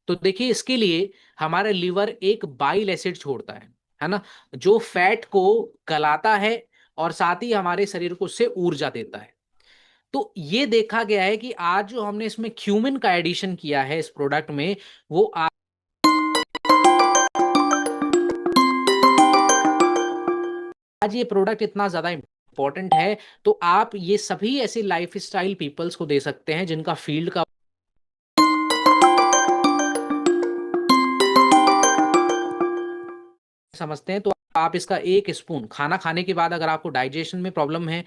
तो देखिए इसके लिए हमारा लिवर एक बाइल एसिड छोड़ता है ना, जो फैट को गलाता है और साथ ही हमारे शरीर को उससे ऊर्जा देता है। तो ये देखा गया है कि आज जो हमने इसमें क्यूमिन का एडिशन किया है इस प्रोडक्ट में, वो आज ये प्रोडक्ट इतना ज्यादा इंपॉर्टेंट है, तो आप ये सभी ऐसे लाइफ स्टाइल पीपल्स को दे सकते हैं जिनका फील्ड का समझते हैं। तो आप इसका 1 स्पून खाना खाने के बाद, अगर आपको डाइजेशन में प्रॉब्लम है,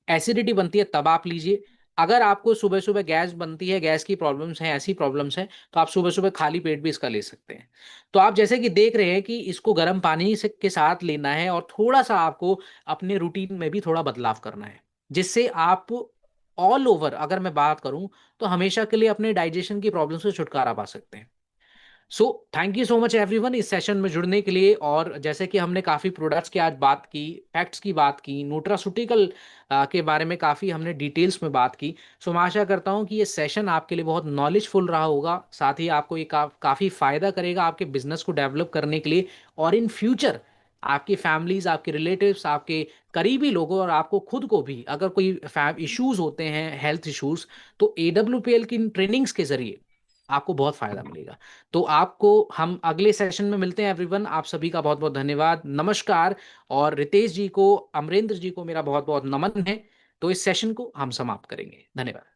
एसिडिटी बनती है, तब आप लीजिए। अगर आपको सुबह सुबह गैस बनती है, गैस की प्रॉब्लम्स हैं, ऐसी प्रॉब्लम्स हैं, तो आप सुबह सुबह खाली पेट भी इसका ले सकते हैं। तो आप जैसे कि देख रहे हैं कि इसको गर्म पानी से के साथ लेना है और थोड़ा सा आपको अपने रूटीन में भी थोड़ा बदलाव करना है, जिससे आप ऑल ओवर अगर मैं बात करूं तो हमेशा के लिए अपने डाइजेशन की प्रॉब्लम से छुटकारा पा सकते हैं। Thank you so much everyone इस सेशन में जुड़ने के लिए। और जैसे कि हमने काफ़ी प्रोडक्ट्स की आज बात की, फैक्ट्स की बात की, न्यूट्रास्यूटिकल के बारे में काफ़ी हमने डिटेल्स में बात की। मैं आशा करता हूं कि ये सेशन आपके लिए बहुत नॉलेजफुल रहा होगा, साथ ही आपको ये काफ़ी फ़ायदा करेगा आपके बिजनेस को डेवलप करने के लिए, और इन फ्यूचर आपकी फैमिलीज, आपके रिलेटिव्स, आपके करीबी लोगों और आपको खुद को भी अगर कोई इश्यूज होते हैं, हेल्थ इश्यूज, तो AWPL की ट्रेनिंग्स के जरिए आपको बहुत फायदा मिलेगा। तो आपको हम अगले सेशन में मिलते हैं एवरीवन। आप सभी का बहुत बहुत धन्यवाद, नमस्कार। और रितेश जी को, अमरेंद्र जी को मेरा बहुत बहुत नमन है। तो इस सेशन को हम समाप्त करेंगे। धन्यवाद।